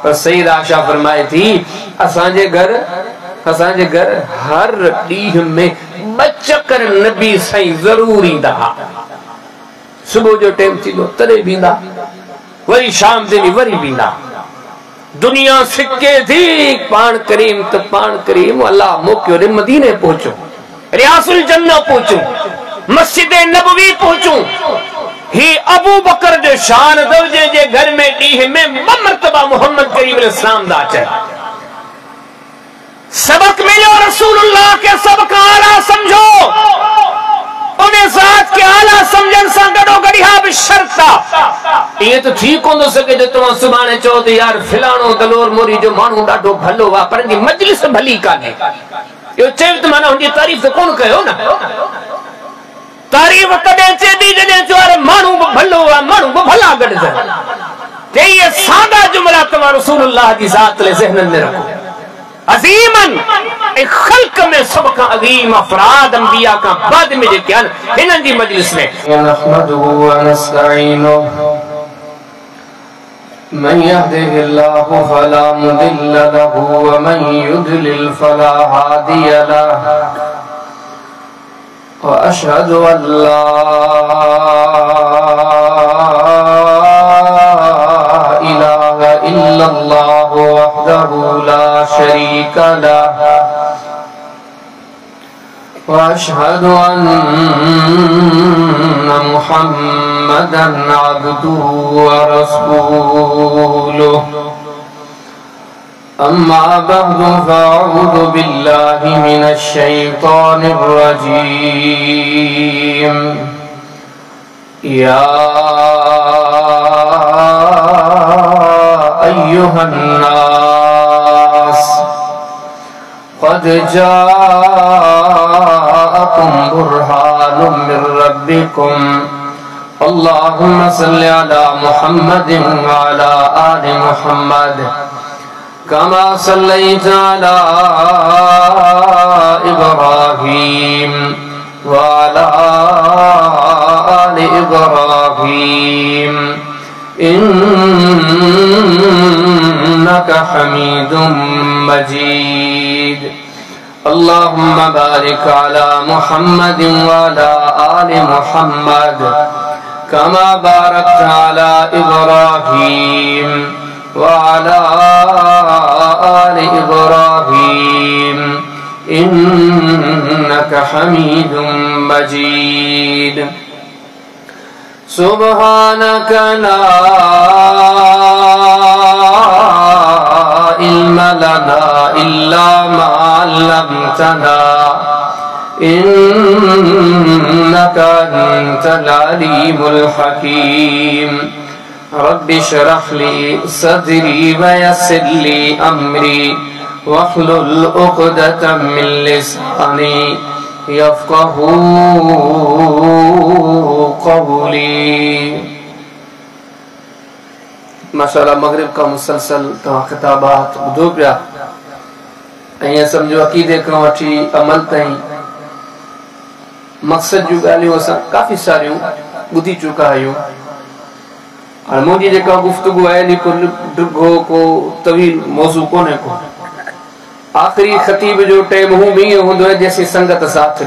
पर सईद आशा फरमाए थी असांजे घर हर ॾींह में 2 चक्कर नबी साईं जरूर ईंदा। सुबह जो टाइम थींदो तॾहिं बींदा, वरी शाम जे ॾींहुं वरी बींदा। दुनिया सिके थी पाण करीम तो पाण करीम अल्लाह मोकियो रे मदीने पहुचो, रियासुल जन्नह पहुचो, मस्जिद नबवी पहुचो। ही अबू बकर जो शान दर्जे जे घर में ॾींह में 2 मरतबा मोहम्मद करीम अलैहिस्सलाम दा अचे। सबक मिलो रसूलुल्लाह के सबक आला समझो, उन्हें साथ के आला समझन सा गडो गड़िया भी शर्त ये तो ठीक हो सके जो तुम सुभाणे चो तो यार फिलाणो दलोर मोरी जो मानू डाढो भलो वा पर जी मजलिस भली काने यो चेव तो माना उनकी तारीफ तो कौन कयो ना। तारीफ कदे चेदी जने जो अरे मानू भलो वा मानू भला गड ते ये सादा जुमला तुम रसूलुल्लाह की जात ले ज़हन में रखो। अजीमन एक खल्क में सबका अजीम अफराद अंबिया का बाद में जेके हिनन जी मजलिस में नहमदुहु व नस्तईनुहु मन यहदिहिल्लाहु फला मुदिल्ल लहु व मन युद्लिल फला हादिय लहु व अशहदु अल्ला इलाहा इल्लल्लाहु वहदहु ला शरीक लहु व अशहदु अन्ना मुहम्मदन अब्दुहु व रसूलुहु। अम्मा बअदु फअऊज़ु बिल्लाहि मिनश शैतानिर रजीम। या अय्युहन नास क़द जाअकुम बुरहानुम मिर रब्बिकुम अल्लाहुम्मा सल्लि अला मुहम्मदिन व अला आलि मुहम्मद कमा सल्लैता अला इब्राहीम व अला आलि इब्राहीम इन्नका हमीदुम मजीद। अल्लाहुम्मा बारिक अला मुहम्मदिन व अला आलि मुहम्मद कमा बारकता अला इब्राहीम व अला आलि इब्राहीम इन्नका हमीदुम मजीद। सुब्हानक ला इल्म लना इल्ला मा अल्लमतना इन्नका अंतल अलीमुल हकीम। रब्बि इश्रह ली सदरी व यस्सिर ली अमरी वहलुल उक़दतम मिन लिसानी यफ़क़हू क़ौली। माशाअल्लाह मगरिब का मुसलसल तव्हां ख़िताबात ॿुधो पिया ऐं सम्झो अक़ीदे खां वठी अमल ताईं मक़सद जूं ॻाल्हियूं असां काफ़ी सारियूं ॿुधी चुका आहियूं। हाणे मुंहिंजी जेका गुफ़्तगू आहे को ॾिघो को तवील मौज़ू कोन्हे को। आख़िरी ख़तीब जो टाइम हू बि ईअं हूंदो आहे जेसीं संगत साथ ॾे।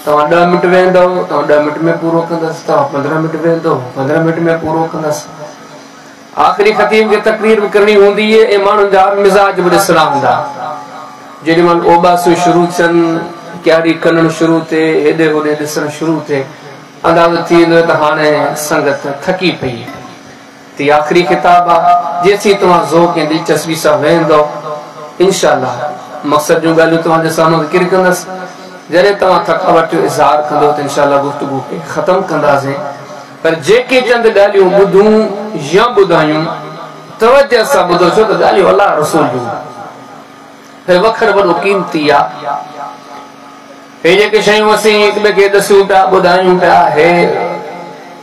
तव्हां 10 मिंट वेहंदव, तव्हां 10 मिंट में पूरो कंदसि, तव्हां 15 मिंट वेहंदव, 15 मिंट में पूरो कंदसि। आख़िरी ख़तीब खे तकरीर बि करणी हूंदी आहे ऐं माण्हुनि जा मिज़ाज बि ॾिसणा हूंदा। जेॾी महिल ओबासूं शुरू थियनि, क्यारी करणु शुरू थिए, हेॾे होॾे ॾिसणु शुरू थिए, अंदाज़ो थी वेंदो त हाणे संगत थकी पई। त आख़िरी किताब आहे, जेसीं तव्हां ज़ौक़ ऐं दिलचस्पी सां वेहंदव इंशाअल्लाह मक़सद जूं ॻाल्हियूं तव्हांजे साम्हूं ज़िक्र कंदसि। जॾहिं तव्हां थकावट जो इज़हार कंदो त इंशाअल्लाह गुफ़्तगू खे ख़तमु कंदासीं। पर जेके चंद ॻाल्हियूं ॿुधूं या ॿुधायूं तवज्जो सां ॿुधो, छो त ॻाल्हियूं अल्लाह रसूल जूं वखर वॾो क़ीमती आहे। हे जेके शयूं असीं हिक ॿिए खे ॾसूं पिया ॿुधायूं पिया, हे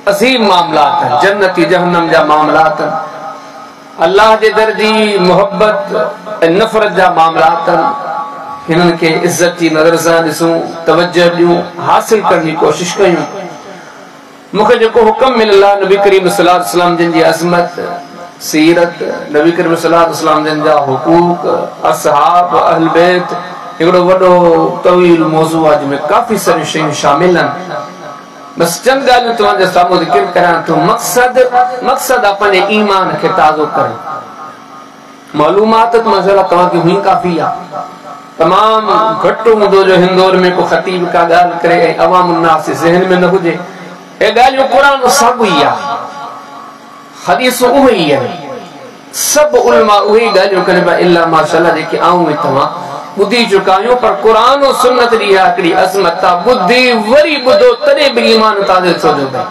असीम मामलात आहिनि, जन्नती जहन्नम जा मामलात आहिनि, अल्लाह जे दर जी मोहब्बत ऐं नफ़रत जा मामलात आहिनि। हिननि खे इज़त जी नज़र सां ॾिसूं, तवज्जो ॾियूं, हासिल करण जी कोशिश कयूं। मूंखे जेको हुक्म मिलियल आहे नबी करीम सल्लल्लाहु अलैहि वसल्लम जिन जी अज़मत सीरत, नबी करीम सल्लल्लाहु अलैहि वसल्लम जन जा हुकूक, असहाब, अहल बैत, एकड़ो वडो तवील मौजू आज में काफी सारी शयूं शामिल हैं। बस चंद गालियों तव्हांजे साम्हूं ज़िक्र करां तो मकसद अपने ईमान के ताज़ो करें। मालूमात मसला तव्हांखे हुई काफ़ी आहे। तमाम घट हूंदो जो हिंदौर में को खतीब का गाल करे ऐं अवाम उन्नास ज़हन में न हुजे। ए गालियों कुरान साॻियो ई आहे, हदीस उहे ई आहे, सब उलमा उहे गालियों कनि पिया इल्ला माशाअल्लाह जेके आऊं ऐं तव्हां बुद्धि चुका आहियूं। पर कुरान और सुन्नत दी हिकिड़ी अज़मत आहे, बुद्धि वरी ॿुधो तॾहिं बि ईमान ताज़ो थो थिए।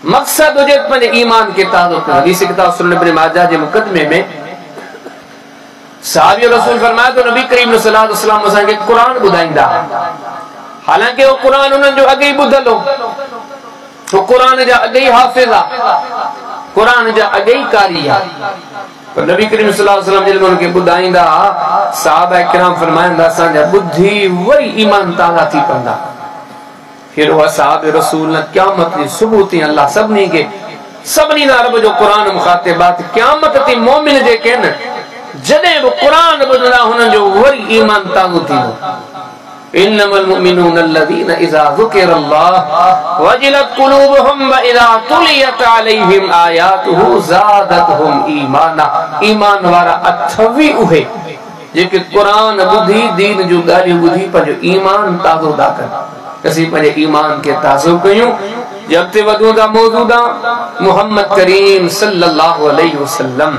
मक़सद हुजे पंहिंजे ईमान खे ताज़ो कयो। हदीस किताब सुनन इब्न माजा जे मुक़दमे में साहबी रसूल फरमाया तो नबी करीम सल्लल्लाहु अलैहि वसल्लम असांखे कुरान ॿुधाईंदा, हालांकि वो कुरान उन्हनि जो अॻे ई ॿुधल हो, तो कुरान जा अॻे ई हाफ़िज़ आहे, कुरान जा अॻे ई कारी आहे। पर नबी करीम सल्लल्लाहु अलैहि वसल्लम जॾहिं उनखे ॿुधाईंदा, सहाबा किराम फरमाईंदा असांजा बुद्धि वरी ईमान ताज़ा थी पवंदा। फिर वो साहब रसूल न क़यामत जी सुबुह ते अल्लाह सभिनी दा रब जो कुरान मुखातिबात क़यामत ते मोमिन जेके न जॾहिं बि कुरान ॿुधंदा हुननि जो वरी ईमान ताज़ो थींदो। इन्नमल मुमिनून अल्लज़ीना इज़ा ज़ुकिरल्लाह वजिलत क़ुलूबुहुम व इज़ा तुलियत अलैहिम आयातुहु ज़ादतहुम ईमाना। ईमान वारा अथवी उहे जेके कुरान ॿुधी दीन जूं ॻाल्हियूं ॿुधी पंहिंजो ईमान ताज़ो था कनि। असीं पंहिंजे ईमान खे ताज़ो कयूं। जब ते वधूं था मौजूदा मुहम्मद करीम सल्लल्लाहु अलैहि वसल्लम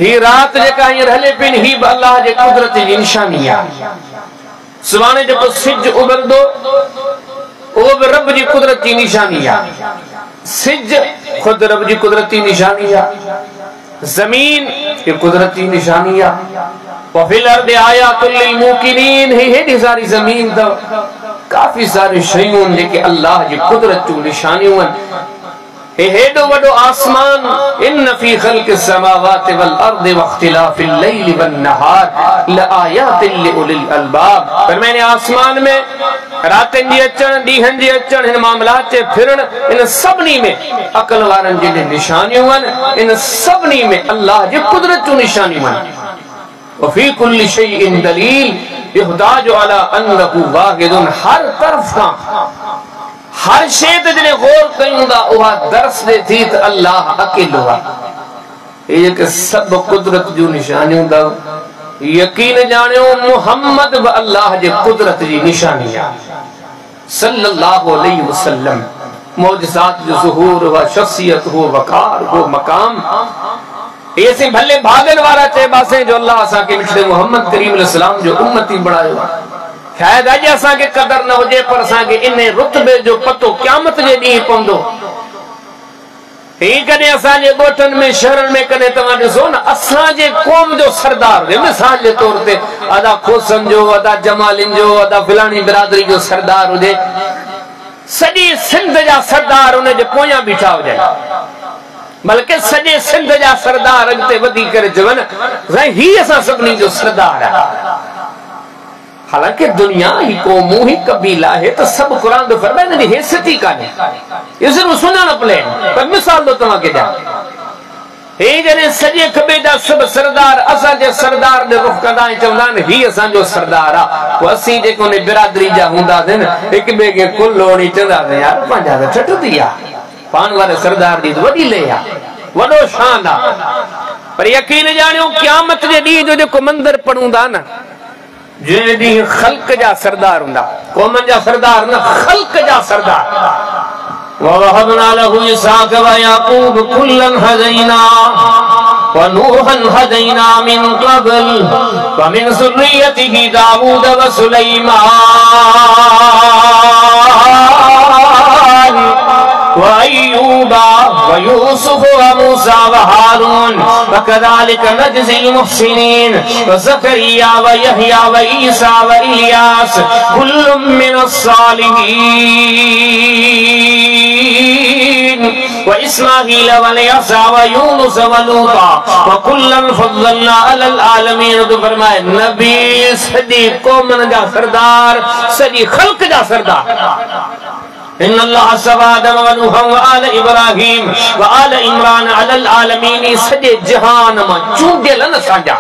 ही रात जेका हींअर हले पिन ही बि अल्लाह जे कुदरत जी निशानी आहे। सुभाणे जेको सिज उभरंदो उहो बि रब जी कुदरत जी निशानी आहे। सिज खुद रब जी कुदरत जी निशानी आहे, ज़मीन ये कुदरत जी निशानी आहे। वफ़िल अर्दि आयातुल लिल मूक़िनीन, ही हेॾी सारी ज़मीन अथव, काफ़ी सारी शयूं जेके अल्लाह जी कुदरत जूं निशानियूं आहिनि। हे हेॾो वॾो आसमान, इन फी ख़ल्क़िस समावाति वल अर्दि वख्तिलाफिल लैलि वन नहार लआयातिन लिउलिल अलबाब। पर मैंने आसमान में रातनि जी अचण, ॾींहंनि जी अचण, हिन मामलात जे फिरण, इन सभिनी में अक़ल वारनि जी निशानियूं आहिनि। इन सभिनी में अल्लाह जी कुदरत जूं निशानियूं आहिनि। वफ़ी कुल्लि शैइन दलील युहताजु अला अन्नहु वाहिदुन। हर तरफ़ खां हर शइ ते जॾहिं गौर कयूं था उहा दर्स ॾे थी त अल्लाह अकेलो आहे। ये जेके सभु कुदरत जूं निशानियूं अथव, यकीन ॼाणियो मुहम्मद बि अल्लाह जे कुदरत जी निशानी आहे सल्लल्लाहु अलैहि वसल्लम। मौजज़ात जो ज़ुहूर व शख़्सियत हो, वक़ार हो, मकाम, ये से भले भागन वारा चइबासे जो अल्लाह असांखे मिठड़े मुहम्मद करीम अलैहिस्सलाम जो उम्मती बणायो आहे। शायद अॼु असांखे कदर न हुजे, पर असांखे इन रुतबे जो पतो क़यामत जे ॾींहुं पवंदो। ही कॾहिं असांजे ॻोठनि में शहरनि में कॾहिं तव्हां ॾिसो न असांजे क़ौम जो सरदार हुजे, मिसाल जे तौर ते अदा खोसन जो, अदा जमालिन जो, अदा फिलानी बिरादरी जो सरदार हुजे, सॼी सिंध जा सरदार उनजे पोयां बीठा हुजनि, बल्कि सॼे सिंध जा सरदार अॻिते वधी करे चवनि ही असां सभिनी जो सरदार आहे। हालांकि दुनिया ही क़ौमूं ही कबीला है तो सब कुरान तो फरमाए इनजी हैसियत ही कान्हे, ये सिर्फ सुञाणप लाइ। पर मिसाल तो तव्हांखे ॾियां, हे जॾहिं सॼे खॿे जा सभु सरदार असांजे सरदार ॾे रुख़ कंदा ऐं चवंदा आहिनि ही असांजो सरदार आहे, पोइ असीं जेके उन बिरादरी जा हूंदासीं न हिक ॿिए खे कुल लोणी चवंदासीं यार पंहिंजा त ठठ थी आहे, पाण वारे सरदार जी वॾी ले आहे, वॾो शान आहे। पर यकीन ॼाणियो क़यामत जे ॾींहं जो जेको मंदर पढ़ूं था न, जंहिं ॾींहुं ख़ल्क़ जा सरदार हूंदा, क़ौमनि जा सरदार न, ख़ल्क़ जा सरदार। ववहबना लहू इसहाक़ व याक़ूब कुल्लन हदैना व नूहन हदैना मिन क़ब्ल व मिन ज़ुर्रियतिही दाऊद व सुलैमान व अय्यूबा व यूसुफ व मूसा व हारून व कज़ालिक नजज़िल मुहसिनीन व ज़करिया व यहया व ईसा व इलियास कुल्लुम मिनस सालिहीन व इस्माईल व यसा व यूनुस व लूता व कुल्लन फज़्ज़लना अलल आलमीन। तो फरमाए नबी सॼी क़ौमनि जा सरदार, सॼी ख़ल्क़ जा सरदार, इन्नल्लाह सवा आदम व नूह व आल इब्राहिम व आल इमरान अलल आलमीन सजे जहान मा चूंडियल न साजा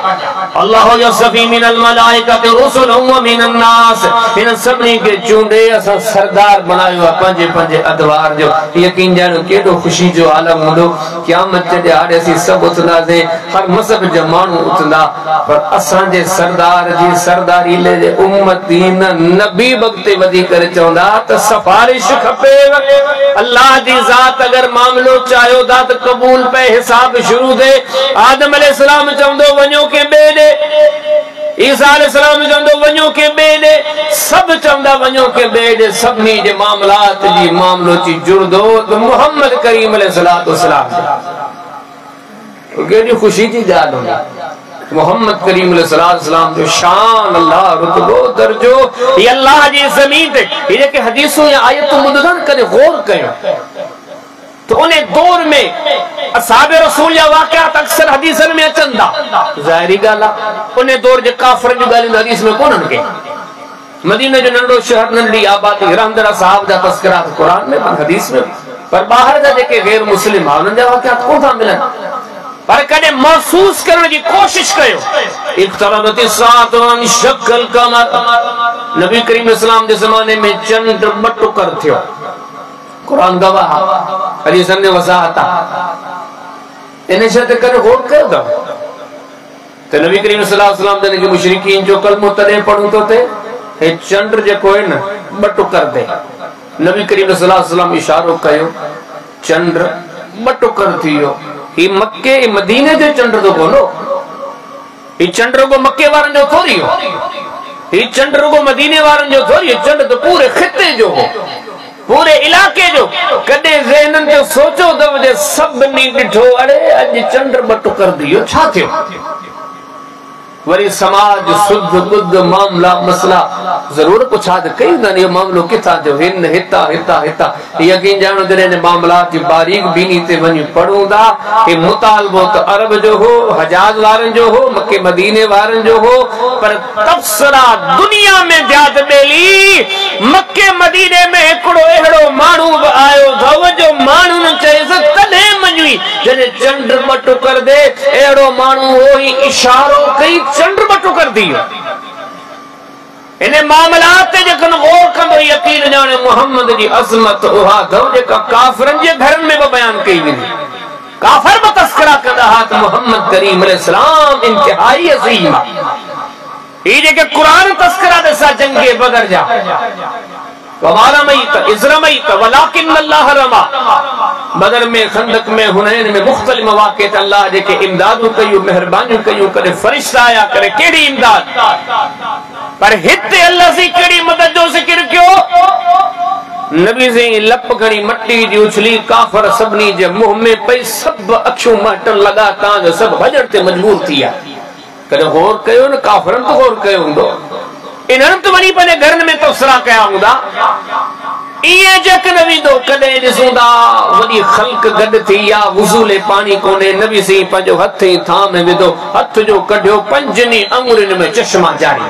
अल्लाह यसफी मिनल मलाइकति रुसुलुम व मिनन नास इन सभनी के चूंडे असा सरदार बनायो पंजे पंजे अदवार जो यकीन जानो केडो खुशी जो आलम होंदो क़यामत जे आड़े सी सब उतना से हर मजहब जे मानू उतना पर असा जे सरदार जी सरदारी ले जे उम्मतीन नबी वक्त वदी करे चौंदा त सिफारिश अल्लाह दी जात अगर मामलो चाहो दा त कबूल पे हिसाब शुरू दे आदम अलैहिस्सलाम चवंदो वञो के बेडे ईसा अलैहिस्सलाम चवंदो वञो के बेडे सब चवंदा वञो के बेडे सभनी जे मामलात जी मामलो ची जुड़दो तो मोहम्मद करीम अलैहिस्सलातु वस्सलाम केडी खुशी जी ॻाल्हि हुई मोहम्मद करीम अलैहिस्सलाम जो शान अल्लाह रुतबो दर्जो ये अल्लाह जी ज़मीन ते ये के हदीसों या आयतों मुदन कदे गौर कयो तो उन्हें दौर में असहाबे रसूल या वाक़यात अक्सर हदीसन में अचंदा ज़ाहिरी गाला उन्हें दौर जे काफिर जो गाली हदीस में कोनन के मदीना जो नंढो शहर नंढी आबादी रहंदड़ साहब दा तस्करा कुरान में हदीस में पर बाहर जा जेके गैर मुस्लिम आ उनन जा वाक़यात कोन था मिलन पर कदे महसूस करने की कोशिश कयो इक़्तरबति साअतु वन शक्कल कमर नबी करीम इस्लाम के जमाने में चंद बटुकर थियो कुरान गवाह हदीसन ने वजाहत इने शत करे गौर कयो तो नबी करीम सल्लल्लाहु अलैहि वसल्लम ने के मुशरिकीन जो कलमो तदे पढ़ो तो ते हे चंद्र जे कोई न बटुकर दे नबी करीम सल्लल्लाहु अलैहि वसल्लम इशारो कयो चंद्र बटुकर थियो ही मक्के मदीने जो चंद्र तो बोलो ही चंद्र को मक्के वारन जो थोड़ी हो ही चंद्र को मदीने वारन जो थोड़ी चंद्र तो पूरे खिते जो हो पूरे इलाके जो कदे ज़हनन जो सोचो तो जे सब नी डिठो अरे अज चंद्र बटुकर दियो छा थियो वरी समाज शुद्ध बुद्ध मामला मसला जरूर पुछा दे कई न ये मामलो किथा जो हिन हिता हिता हिता यकीन जानो जने ने मामला की बारीक बीनी ते वनी पढ़ूंदा के मुतालबो तो अरब जो हो हजाज वारन जो हो मक्के मदीने वारन जो हो पर तफसरा दुनिया में जात बेली मक्के मदीने में एकड़ो एड़ो मानू आयो धव जो मानू न चेस तने मनुई जने चंद्र बटो कर दे एड़ो मानू हो ही इशारो कई चंद्र बटो कर दियो इन्हें मामलात जखन गौर कंदो यकीन जाने मोहम्मद जी अजमत उहा धव जेका काफरन जे घरन में वो बयान कई वेंदी काफर में तस्करा कंदा हाथ मोहम्मद करीम अलैहिस्सलाम इंतहाई अजीम ये जेके कुरान तस्करा दसा जंगे बदर जा वमारा मईत इज़रा मईत वलाकिन अल्लाह रमा बदर में खंदक में हुनैन में मुख्तलिफ मौके ते अल्लाह जेके इमदाद कयो मेहरबानी कयो करे फरिश्ता आया करे केड़ी इमदाद पर हिते अल्लाह सी केड़ी मदद जो जिक्र क्यों नबी से लप घणी मट्टी जी उछली काफर सबनी जे मुंह में पई सब अखियों मटन लगा ता जो सब भजण ते मजबूर थिया कदे गौर कयो न काफरन तो गौर कयो हुंदो इन्हनि तो वनी पंहिंजे घरनि में तबसरा कया हूंदा इहे जक न वेंदो कॾहिं ॾिसूंदा वॾी ख़ल्क़ गॾु थी या वुज़ूले पाणी कोन्हे नबी सी पंहिंजो हथ ई थां में विधो हथ जो कढियो पंजनी अंगुरियुनि में चश्मा जारी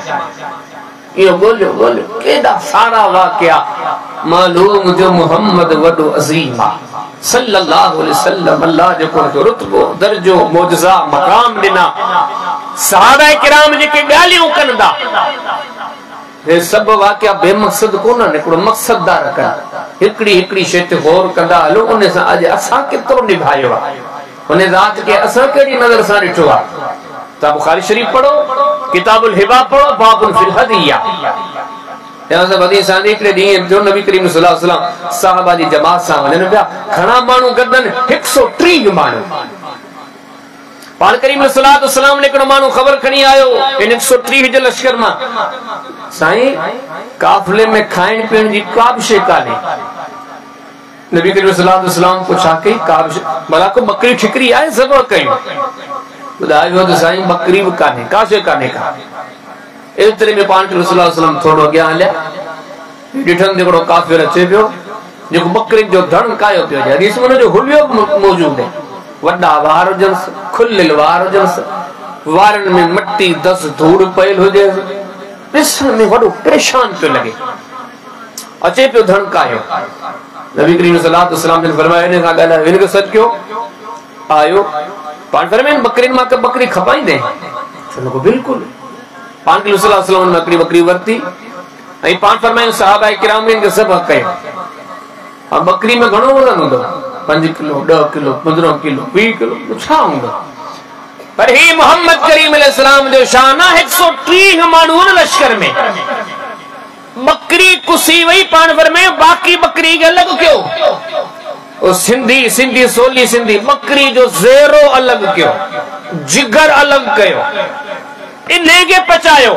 इहो ॻोल्हियो ॻोल्हियो केॾा सारा वाक़िया मालूम जो मोहम्मद वॾो अज़ीम आहे सल्लल्लाहु अलैहि वसल्लम अल्लाह जो रुतबो दर्जो मौजज़ा मक़ाम ॾिना सहाबा किराम जेके ॻाल्हियूं कंदा ये सब वाक़िया बेमक़सद कोन हिकिड़ो मक़सददार कनि हिकिड़ी हिकिड़ी शइ ते गौर कंदा हलो उन सां अॼु असां केतिरो निभायो आहे उन ज़ात खे असां कहिड़ी नज़र सां ॾिठो आहे तव्हां बुखारी शरीफ़ पढ़ो किताबुल हिबा पढ़ो बाबुल फिल हदिया हिकिड़े ॾींहुं जो नबी करीम सल्लल्लाहु अलैहि वसल्लम साहबा जी जमात सां वञनि पिया घणा माण्हू गॾनि 130 माण्हू पाण करीम सल्लल्लाहु अलैहि वसल्लम ने हिकिड़ो माण्हू ख़बर खणी आयो इन 130 जे लश्कर मां साईं काफ़िले में खाइण पीअण जी का बि शइ कान्हे नबी करीम सल्लल्लाहु अलैहि वसल्लम पुछा कई का भला को बकरी ठिकरी आहे ज़बह कयूं ॿुधायो त साईं बकरी बि कान्हे का शइ कान्हे का एतिरे में पाण करीम सल्लल्लाहु अलैहि वसल्लम थोरो अॻियां हलिया ॾिठनि हिकिड़ो काफ़िर अचे पियो जेको बकरी जो धण कायो पियो हदीस में हुनजो हुलियो मौजूद है वॾा वार हुजनि खुलियल वार हुजनि वारनि में मट्टी दस धूड़ पयल हुजे ॾिसण में वॾो परेशान पियो लॻे अचे पियो धण कायो नबी करीम सल्लल्लाहु अलैहि वसल्लम ने फरमाया ने गाला इनके सद क्यों आयो पान फरमाइन बकरीन मां के बकरी खपाई दे चलो को बिल्कुल पान के सल्लल्लाहु अलैहि वसल्लम बकरी बकरी वर्ती ऐ पान फरमाइन सहाबा किराम इनके सब हक है अब बकरी में घणो वजन हुंदो 5 किलो 10 किलो 15 किलो 20 किलो छा हुंदो पर ही मोहम्मद करीम अलैहिस्सलाम जो शान 130 मानू लश्कर में बकरी कुसी वही पान पर में बाकी बकरी के अलग क्यों और सिंधी सोली सिंधी बकरी जो ज़ेरो अलग क्यों जिगर अलग कयो इन्हें के पचायो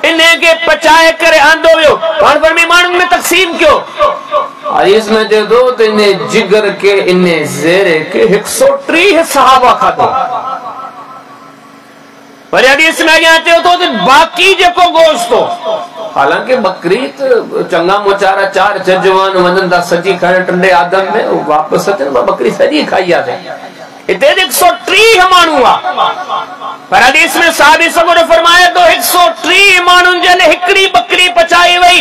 इन्हें के पचाए करे आंदो वियो पान पर में मानू में तकसीम क्यों इसमें दे दो तो इन्हें जिगर के इन्हें ज़ेरे के 130 सहाबा खातो पर हदीस में आते हो तो बाकी जेको गोश्त हो हालांकि बकरी तो चंगा मोचारा 4 जवान वजन दा सजी खाने टंडे आदम में वापस अचन बकरी सजी खाई आते इते 130 मानू हुआ पर हदीस में साहबी सगो ने फरमाया तो 130 मानू जने हिकड़ी बकरी पचाई वई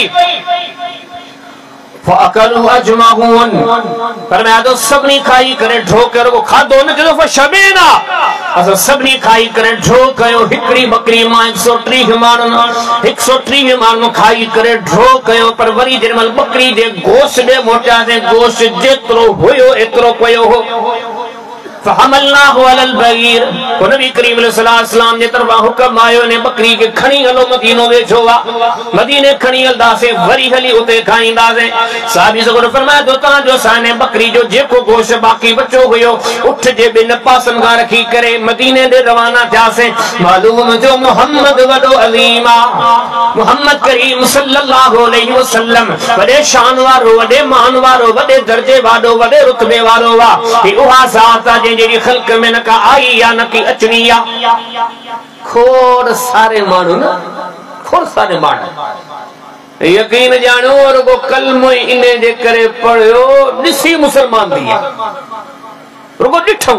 फअकलु अजमाहुन फरमाया तो सबनी खाई करे ढो कर वो खादो न जो फशबेना अस सबनी खाई करे ढो कयो हिकड़ी बकरी मां 130 माण्हू खाई करे ढो कयो पर वरी जरमल बकरी दे गोश्त दे मोटा दे गोश्त जेतरो होयो एतरो कयो हो फहमलनाहु अलल बगीर को नबी करीम सल्लल्लाहु अलैहि वसल्लम जे तरफा हुक्म आयो ने बकरी के खणी हलो मदीनो वेठो वा मदीने खणी हलदा से वरी हली उते खाईंदा से साहबी सगोर फरमाया तो ता जो साने बकरी जो जेको गोश्त बाकी बचो हुयो उठ जे बिन पासन का रखी करे मदीने दे रवाना थिया से मालूम जो मोहम्मद वडो अलीमा मोहम्मद करीम सल्लल्लाहु अलैहि वसल्लम वडे शान वारो वडे मान वारो वडे दर्जे वारो वडे रुतबे वारो वा कि उहा जात जेडी खल्क में न का आई या न की अचनी या खोर सारे मानू ना खोर सारे मानू यकीन जानो और वो कलमो इने जे करे पढ़ियो दिसी मुसलमान दिया रुको डिठो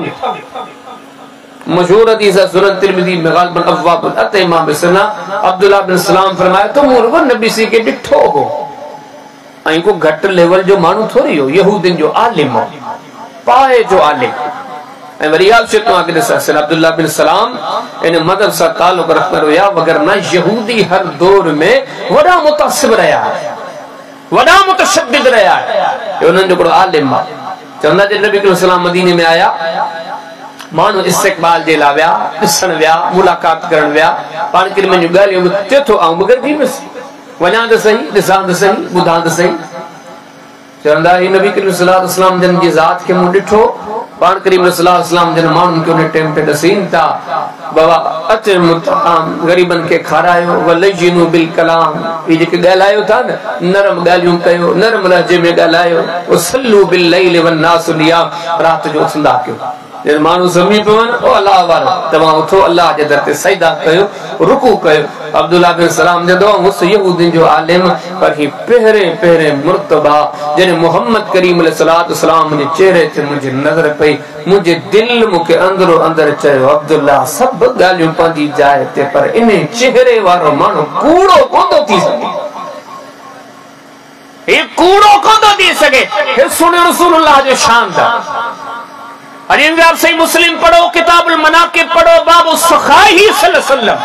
मशहूर हदीस सुनन तिरमिजी में गालिबन अब्वाब अते इमाम बिसना अब्दुल्लाह बिन सलाम फरमाया तुम रुको नबी सी के डिठो हो आई को घट लेवल जो मानू थोड़ी हो यहूदिन जो आलिम हो पाए जो आलिम अब्दुल्लाह बिन सलाम इन मदद से ताल्लुक रखकर हुआ वगरना यहूदी हर दौर में वड़ा मुतासिब रहा है वड़ा मुतशद्दिद रहा है उन्हनि जो आलिम चवंदा जे नबी करीम सलाम मदीने में आया मानू इस्तक़बाल जे ला विया ॾिसण विया मुलाकात करण विया पाण करी मुंहिंजूं ॻाल्हियूं चए थो आऊं बगरजी वियुसि वञा त सही ॾिसां त सही ॿुधां त सही चवंदा ही नबी करीम सल्लल्लाहु अलैहि वसल्लम जन जी ज़ात के मूं ॾिठो पाण करीम सल्लल्लाहु अलैहि वसल्लम जन माण्हुनि खे उन टाइम ते ॾसीन था बाबा अच मुताम गरीबन खे खारायो वलजीनु बिल कलाम ये जेके ॻाल्हायो था न नरम ॻाल्हियूं कयो नरम लहजे में ॻाल्हायो वसल्लू बिल लैल वन नास नियाम रात जो उथंदा कयो जब मानू समी पवन ओ अल्लाह वाला तमाम उठो अल्लाह जे दर ते सजदा कयो रुकू कयो अब्दुल्लाह बिन सलाम जे दो मुस यहूदी जो आलिम पर ही पहरे पहरे मुर्तबा जने मोहम्मद करीम अलैहि सलाम ने चेहरे ते मुझे नजर पई मुझे दिल मुके अंदरो अंदर चयो अब्दुल्लाह सब गालियों पंदी जाए ते पर इने चेहरे वारो मानो कूड़ो कोंदो थी सके ये कूड़ो कोंदो थी सके हे सुन रसूलुल्लाह जो शान था अरे आप सही मुस्लिम पढ़ो किताबुल मनाकिब पढ़ो बाबु सखाई सल्लल्लाहु अलैहि वसल्लम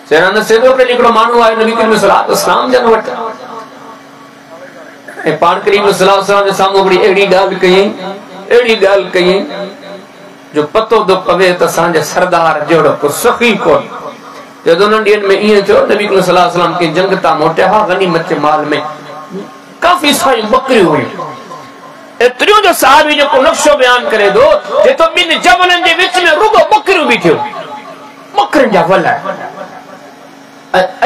सेना ने सेदो पे निकलो मानू आए नबी करीम सल्लल्लाहु अलैहि वसल्लम जन वट ए पाण करीम सल्लल्लाहु अलैहि वसल्लम जे सामने बड़ी एड़ी गाल कई जो पतो दो पवे त सांजे सरदार जोड़ो को सखी को जदों न दिन में ये जो नबी करीम सल्लल्लाहु अलैहि वसल्लम की जंग ता मोटे हा गनीमत के माल में काफी सारी बकरी हुई एतिरियूं जो साहबी जो को नक्शो बयान करे दो जे तो बिन जवलन जे विच में रुगो बकरियूं भी थियो बकरन जा वला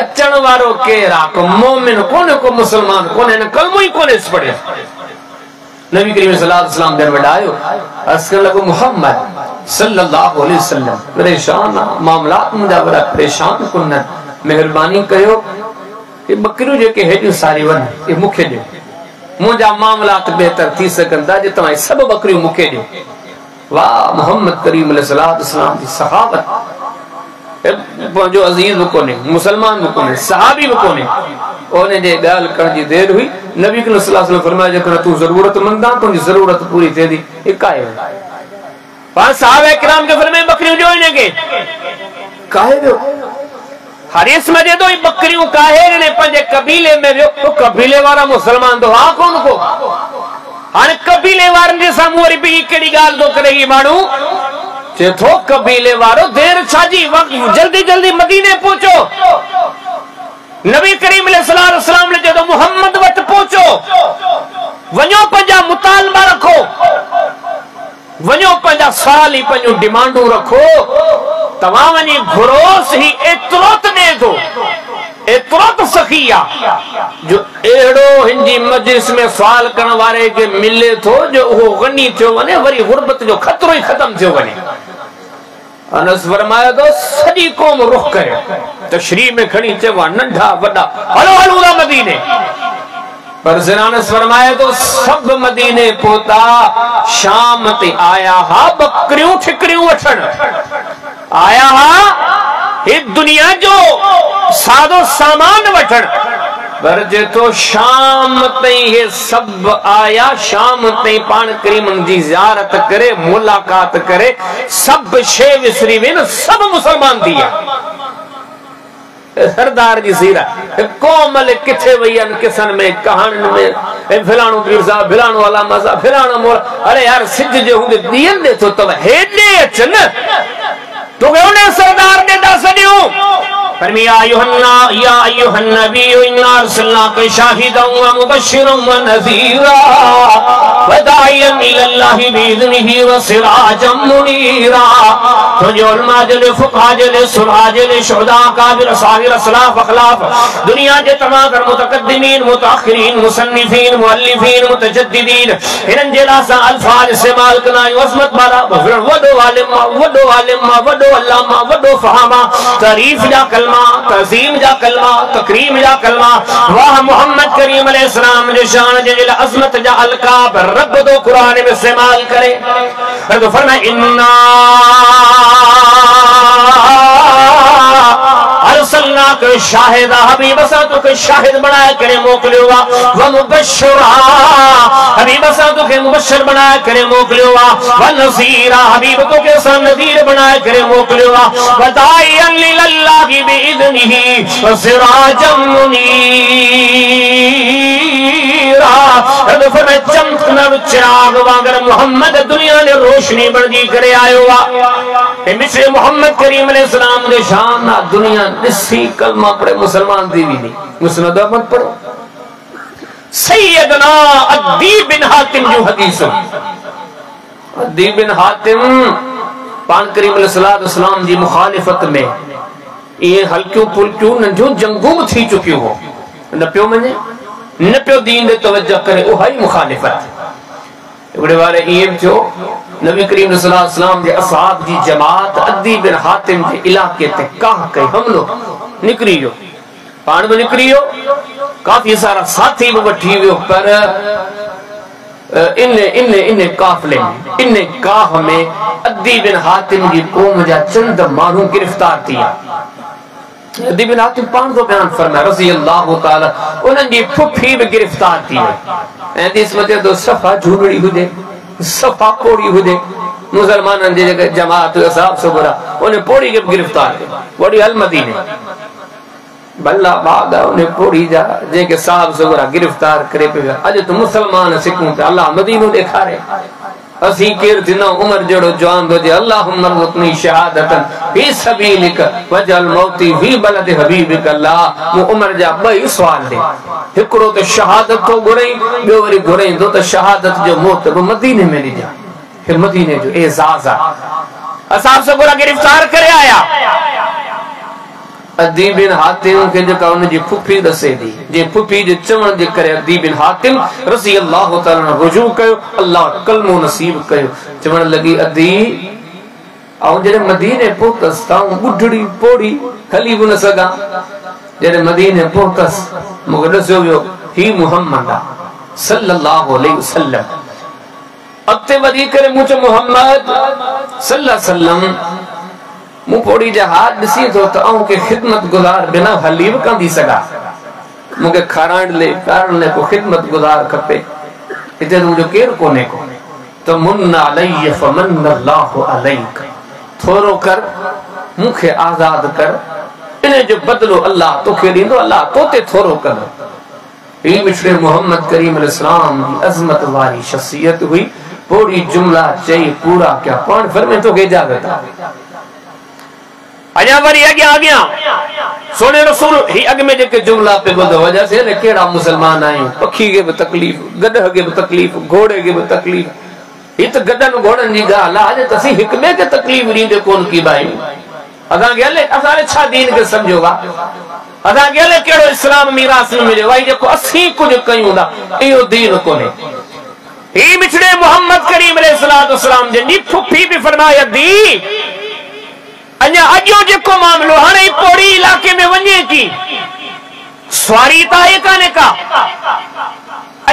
अचण वारो केरा को मोमिन कोने को मुसलमान कोने न कलमो ही कोने पढ़े नबी करीम सल्लल्लाहु अलैहि वसल्लम दर वडायो अस्कल को मोहम्मद सल्लल्लाहु अलैहि वसल्लम परेशान मामलात मुंजा बड़ा परेशान कुन मेहरबानी कयो कि बकरियूं जेके हेडियूं सारी वन ये मुखे दे मुझा मामलात बेहतर थी सकंदा जे तमाई सब बकरियों मुके दो वाह मोहम्मद करीम अलैहिस्सलातु वस्सलाम की सहाबत जो अजीज कोने मुसलमान कोने सहाबी कोने ओने जे गाल करण जी देर हुई नबी सल्लल्लाहु अलैहि वसल्लम फरमाया जकरा तू जरूरतमंद आ तुझी जरूरत पूरी थे दी काहे पांच साहबे किराम के फरमाए बकरियों जो ने के काहे दो हरीस में दे दो बकरियों काहे ने पंजे कबीले में तो कबीले वाला मुसलमान दो आ कौन को हाने कबीले वारन जे सामूरी भी केड़ी गाल दो करेगी मानू जे थो कबीले वारो देर छाजी वक्त जल्दी जल्दी मदीने पहुंचो नबी करीम अलैहि सलाम ने जो मोहम्मद वट पहुंचो वञो पंजा मुतालबा रखो वञो पंजा सवाल ही पंजो डिमांडू रखो तवा वनी घुरोस ही एतरो दे दो एतरो सखिया जो एड़ो हिंजी मजलिस में सवाल करण वारे के मिले थो जो वो गनी थियो वने वरी गुरबत जो खतरो ही खत्म थियो वने अनस फरमाया तो सजी कौम रुख करे तशरीह में खड़ी चवा नंढा वडा हलो हलो मदीने पर ज़नानस फरमाया तो सब मदीने पोता शाम ते आया हा बकरियों ठिकरियों वठण आया हा ये दुनिया जो सादो सामान वठण पर जे तो शाम तई ये सब आया शाम तई पान करीमन जी ज़ियारत करे मुलाकात करे सब शे विसरी वे सब मुसलमान दिया सरदार जी सीरा कोमल किथे वयन किसन में कहानी में फिलाणो पीर साहब फिलाणो वाला मजा फिलाणो मोर अरे यार सिज जे हुंदे दियन दे तो तब हेडे अचन तो उन्हें सरदार ने दस दियो फरमाया या अय्युहन नबी इन्ना अरसलनाका शाहिदन व मुबश्शिरन व नज़ीरा व दाइयन इलल्लाहि बिइज़निही व सिराजम मुनीरा तो जो उलमा जले फुक़हा जले सुलहा जले शुहदा काबिर साहिर असलाफ अखलाफ दुनिया के तमाम मुतकद्दिमीन मुतअखिरीन मुसन्निफीन मुअल्लिफीन मुतजद्दिदीन इनन जेला सा अल्फाज इस्तेमाल कना अज़मत वाला वडो आलिम वडो अल्लामा वडो फहामा तारीफ जा कलमा तज़ीम जा कलमा तकरीम जा कलमा वाह मोहम्मद करीम अलैहिस्सलाम ने शान जे अज़मत जा अलकाब रब दो कुरान में इस्तेमाल करे तो फरमाया इन्ना अरसलनाका शाहिदा हबीब सातु के शाहिद बनाया करे मोकलियोवा व मुबश्शिरा हबीब सातु के मुबश्शिर बनाया करे मोकलियोवा व नज़ीरा हबीब तो के सन नज़ीर बनाया करे मोकलियोवा व दाइयन लिल्लाहि बिइज़निही व सिराजम मुनीरा तो फरमाया चमकनर चिराग वांगर मोहम्मद दुनिया ने रोशनी बणजी करे आयो वा ए मिस्र मोहम्मद करीम अलैहिस्सलाम ने शान ना दुनिया निसी कलमा पढ़े मुसलमान दी भी नहीं मुस्नद मत पढ़ो सैयदना अद्दी बिन हातिम जो हदीस अद्दी बिन हातिम पान करीम अलैहिस्सलाम जी मुखालिफत में ये हल्कियों पुलकियों नंढियों जंगूम थी चुकी हो न पियो मने न पियो दीन दे तवज्जो करे ओ हाई मुखालिफत एवढे वारे ये थियो नबी करीम सल्लल्लाहु अलैहि वसल्लम जे असहाब जी जमात अद्दी बिन हातिम के इलाके ते काह कई हमलो निकरियो पाण में निकरियो काफी सारा साथी भी वठी वियो पर इन काफले इन काह में अद्दी बिन हातिम की कौम जा चंद मानू गिरफ्तार थिया अद्दी बिन हातिम पाण तो बयान फरमाया रज़ी अल्लाह ताला उनन जी फुफी भी गिरफ्तार थी ऐं दिस मते दो सफा झूलड़ी हुजे सफा पोड़ी हुजे मुसलमानन जे जमात असहाब सबरा उन्हें पोड़ी के गिरफ्तार के पोड़ी अल मदीने बल्ला बाग उन्हें पोड़ी जा जे के साहब सबरा गिरफ्तार करे पे आज तो मुसलमान सिखूं ते अल्लाह मदीनो दिखारे असी केर दिनो उमर जड़ो जवान दो जे अल्लाहुम्मा रज़क़नी शहादतन फी सबीलिक वजल मौती फी बलद हबीबिक अल्लाह मु उमर जा बई सवाल दे हिकरो तो शहादत को गुरई बयो वरी गुरई दो तो शहादत जो मौत वो मदीने में ली जा फिर मदीने जो एजाज असाब से पूरा गिरफ्तार करे आया अद्दी बिन हातिम के जो उन जी फुफी दसे दी जे फुफी जे चवण जे करे अद्दी बिन हातिम रज़ी अल्लाह ताला ने रुजू कयो अल्लाह कलमो नसीब कयो चवण लगी अद्दी औ जे मदीने पहुतस ताऊ बुढ़ड़ी पोड़ी हली न सगा जे मदीने पहुतस मुके दसयो वियो ही मुहम्मद सल्लल्लाहु अलैहि वसल्लम अते वधी करे मुझे मोहम्मद सल्लल्लाहु अलैहि वसल्लम मु पोड़ी जा हाथ दिसी तो औ के खिदमत गुजार बिना हलीब कंदी सगा मुझे खाराण ले को खिदमत गुजार खपे इते मुझे केर कोने को तो मुन्ना अलैहि फमन्ना अल्लाहु अलैक थोरो कर मुखे आजाद कर इने जो बदलो अल्लाह तोखे दींदो अल्लाह तोते थोरो कर ई मिश्रे मोहम्मद करीम अलैहिस्सलाम की अजमत वाली शख्सियत हुई पूरी जुमला चई पूरा क्या पान फरमे तो के इजाजत अजा वरी आ गया सोने रसूल ही अग में जेके जुमला पे बुध वजह से ने केड़ा मुसलमान आयो पखी के भी तकलीफ गदह के भी तकलीफ घोड़े के भी तकलीफ इत गदन घोड़न जी गाल आज तसी हिकमे के तकलीफ रींदे कोन की भाई अदा गेले असारे छा दीन के समझोगा अदा गेले केड़ो इस्लाम मीरास में मिले भाई जेको असी कुछ कयूंदा इयो दीन कोने ई मिठड़े मोहम्मद करीम अलैहिस्सलाम जी फुफी भी फरमाया दी अञा अजो जेको मामलो हाणे पौड़ी इलाके में वने की सवारी ताए काने का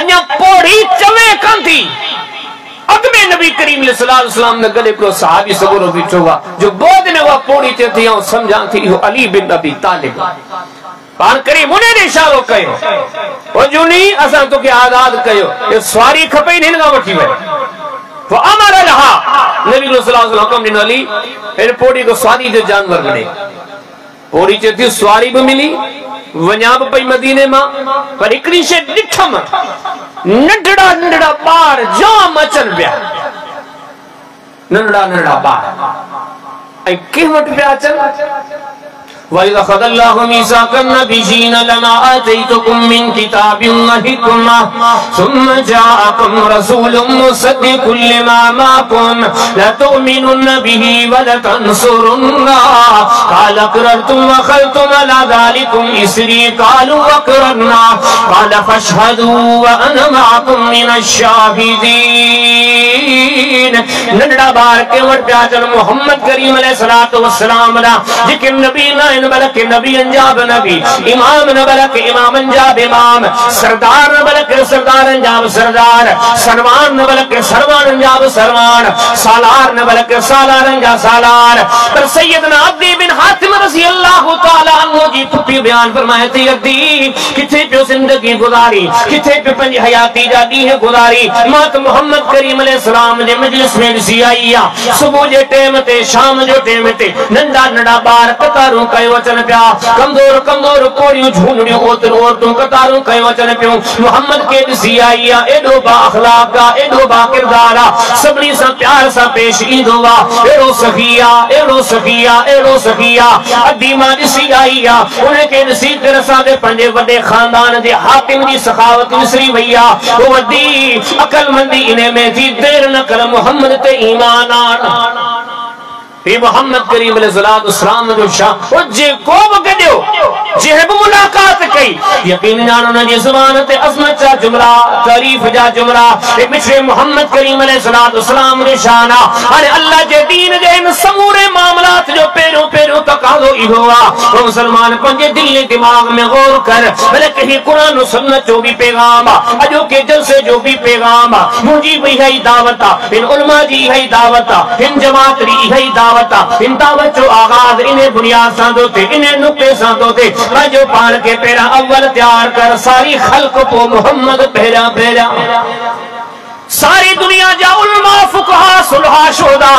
अञा पौड़ी चवे कान थी अग में नबी करीम अलैहिस्सलाम ने गले को सहाबी सगोरो बिठोगा जो बोध में वो पौड़ी थे थी और समझा थी हो अली बिन अबी तालिब पान करी मुने ने इशारो कयो ओ जुनी असा तो के आजाद कयो ये सवारी खपे नहीं ना वठी वे वो अमर लहा नबी सल्लल्लाहु अलैहि वसल्लम ने अली इन पौड़ी को सवारी जो जानवर बने पौड़ी चे थी सवारी भी मिली वन्याब पई मदीने मां पर एकड़ी से डिठम नंढड़ा नंढड़ा बार जाम अचन पिया नंढड़ा नंढड़ा बार ऐ के वट पिया अचन वइज़ ख़ज़ल्लाहु मीसाक़न नबिय्यीन लमा आतैतुकुम मिन किताबिन व हिकमह सुम्मा जाअकुम रसूलुम मुसद्दिक़ुन लिमा माअकुम लतु'मिनुन्न बिही व लतंसुरुन्नाह क़ाल अक़ररतुम व अख़ज़्तुम अला ज़ालिकुम इसरी क़ालू अक़ररना क़ाल फ़अशहदू व अना मअकुम मिनश शाहिदीन नंढड़ा बार के वट पिया अचन मोहम्मद करीम अलैहिस्सलातु वस्सलाम रा जेके नबी ना बलक नबी अंजाब नबी इमाम न बलक इमाम अंजाब इमाम सरदार न बलक सरदार अंजाब सरदार सरवान न बलक सरवान अंजाब सरवान सालार न बलक सालार अंजाब सालार पर सैयदना अब्दी बिन हातिम रज़ी अल्लाह तआला अन्हु जी पुपी बयान फरमाए थी अब्दी किथे पियो जिंदगी गुजारी किथे पे पंज हयाती जा ॾींहं गुजारी मां त मोहम्मद करीम अलैहिस्सलाम जे मजलिस में ॾिसी आई आ सुबह जे टाइम ते शाम जो टाइम ते नंढा नंढा बार कतारूं कयो वचन पिया कमजोर कमजोर कोड़ियों झूनियों औरतों कतारूं कयो वचन पियो मोहम्मद के ॾिसी आई आ एडो बा अखलाक आ एडो बा किरदार आ सभिनी सां प्यार सां पेश ईंदो आ एड़ो सखिया एड़ो सखिया एड़ो सखिया अदी मां ॾिसी आई आ उन्हें के ॾिसी कर असांजे पंहिंजे वॾे खानदान जे हाकिम जी सखावत विसरी वई आ वो वॾी अकलमंदी इने में थी देर न कर मोहम्मद ते ईमान आण ये मोहम्मद करीम अलैहिस्सलाम जो शाह ओ जे को गड्यो जे भी मुलाकात कई यकीन जानो न जी ज़ुबान ते अज़मत जा जुमला तारीफ जा जुमला ए मिठड़े मोहम्मद करीम अलैहिस्सलाम जो शान अरे अल्लाह जे दीन जे इन समूरे मामलात जो पेरो पेरो तकाज़ो इहो आ ओ मुसलमान पंजे दिल दिमाग में गौर कर भले कहीं कुरान और सुन्नत जो भी पैगाम अजो के जलसे जो भी पैगाम मुजी भी है दावत इन उलमा जी है दावत इन जमात री है इन दावत जो आगाज इन्हें बुनियाद सां दो थे इन्हें नुक्ते सां दो थे जो पान के पेरा अव्वल तैयार कर सारी खल्क को मोहम्मद पेरा पेरा सारी दुनिया जा उलमा फुकहा सुलहा शोदा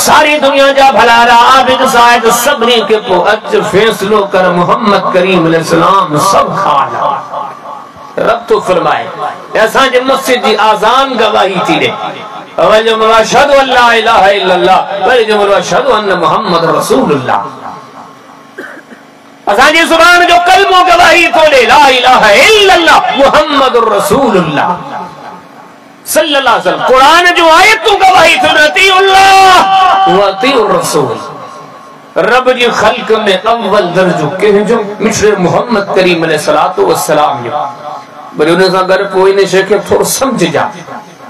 सारी दुनिया जा भलारा आबिद जायद सबने के को अज फैसलो कर मोहम्मद करीम अलैहिस्सलाम सब खाला रब तो फरमाए ऐसा जे मस्जिद की आजान गवाही थी रे अवल अशहदु अल्ला इलाहा इल्लल्लाह वल जमल अशहदु अन्न मुहम्मद रसूलुल्लाह असांजी ज़ुबान जो कलमो गवाही तो दे ला इलाहा इल्लल्लाह मुहम्मदुर रसूलुल्लाह सल्लल्लाहु अलैहि वसल्लम कुरान जो आयतों गवाही तो अतीउल्लाह व अतीउर रसूल रब जी खल्क में अव्वल दर्जो के जो मिश्र मोहम्मद करीम अलैहिस्सलातु वस्सलाम जो बड़े उन सा घर कोई ने शेख थोड़ा समझ जा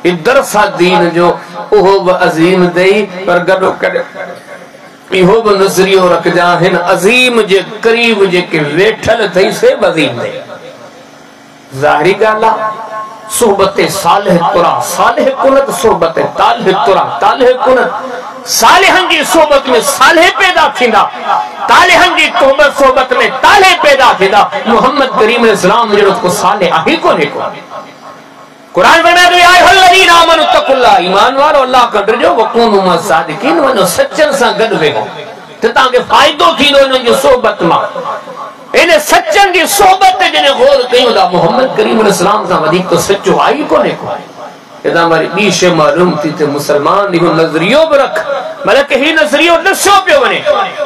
इधर सा दीन जो ओहो व अजीम देई पर गडो कड इहो ब नजरियो रख जा हिन अजीम जे करीब जे के वेठल थई से अजीम दे जाहिरी गाला सोहबत सालिह तुरा सालिह कुनत सोहबत तालिह तुरा तालिह कुनत सालिहन जी सोहबत में सालिह पैदा थींदा तालिहन जी सोहबत में तालिह पैदा थींदा मोहम्मद करीम अलैहिस्सलाम जो को सालिह आहे कोने को कुरान में तो या अय्युहल्लज़ीना आमनु तक़ुल्लाह ईमान वारो अल्लाह का डरजो वकुनु मअस सादिकीन वनो सच्चन सां गड वेहो त ताके फायदो थींदो इन जी सोहबत मां इन सच्चन जी सोहबत जने गौर कयूं ता मोहम्मद करीम अलैहिस्सलाम सां वधीक तो सच्चो आई कोने को इदा हमारी दी शे मालूम थी ते मुसलमान इहो नजरियो भी रख मतलब ही नजरियो दसो पियो वने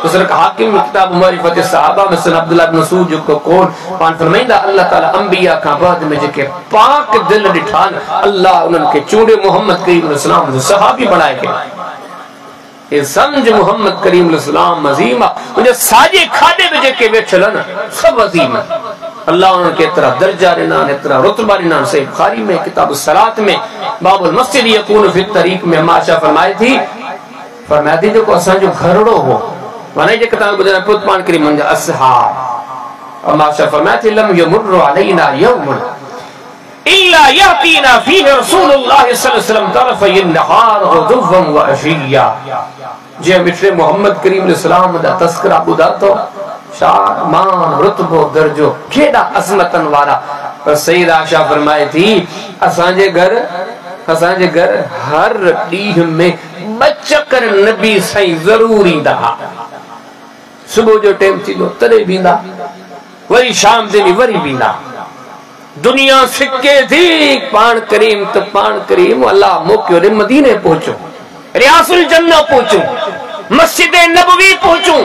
उसर हाकिम किताब मारिफत सहाबा में सन अब्दुल्लाह इब्न मसूद जो को कौन पान फरमाइंदा अल्लाह ताला अंबिया का बाद में जेके पाक दिल दिठान अल्लाह उनन के चूड़े मोहम्मद करीम अलैहिस्सलाम जो सहाबी बनाए के ये समझ मोहम्मद करीम अलैहिस्सलाम अजीम मुझे साजे खादे में जेके बैठल न सब अजीम अल्लाह उनके इतना दर्जा देना इतना रुतबा देना सही बुखारी में किताब सलात में बाबुल मस्जिद यकून फी तरीक में माशा फरमाई थी जो को असा जो घरड़ो हो माने जे कथा गुजरा पुत पान करी मंजा असहाब और माशा फरमाई थी लम यमुर अलैना यौम इल्ला यातीना फीहि रसूलुल्लाह सल्लल्लाहु अलैहि वसल्लम तरफ़ अन्नहार गुदुवन व अशिया जे मिठे मोहम्मद करीम अलैहिस्सलाम दा तस्करा बुधा तो शान मान रुतबो दर्जो केड़ा अजमतन वाला पर सईद आशा फरमाई थी असांजे घर हर डीह में बचकर नबी सही जरूर इंदा सुबह जो टाइम थी तरे बींदा वरी शाम दिन वरी बींदा दुनिया सिक्के थी पान करीम अल्लाह मोकियो रे मदीने पहुंचो रियासुल जन्नह पहुंचो मस्जिद नबवी पहुंचो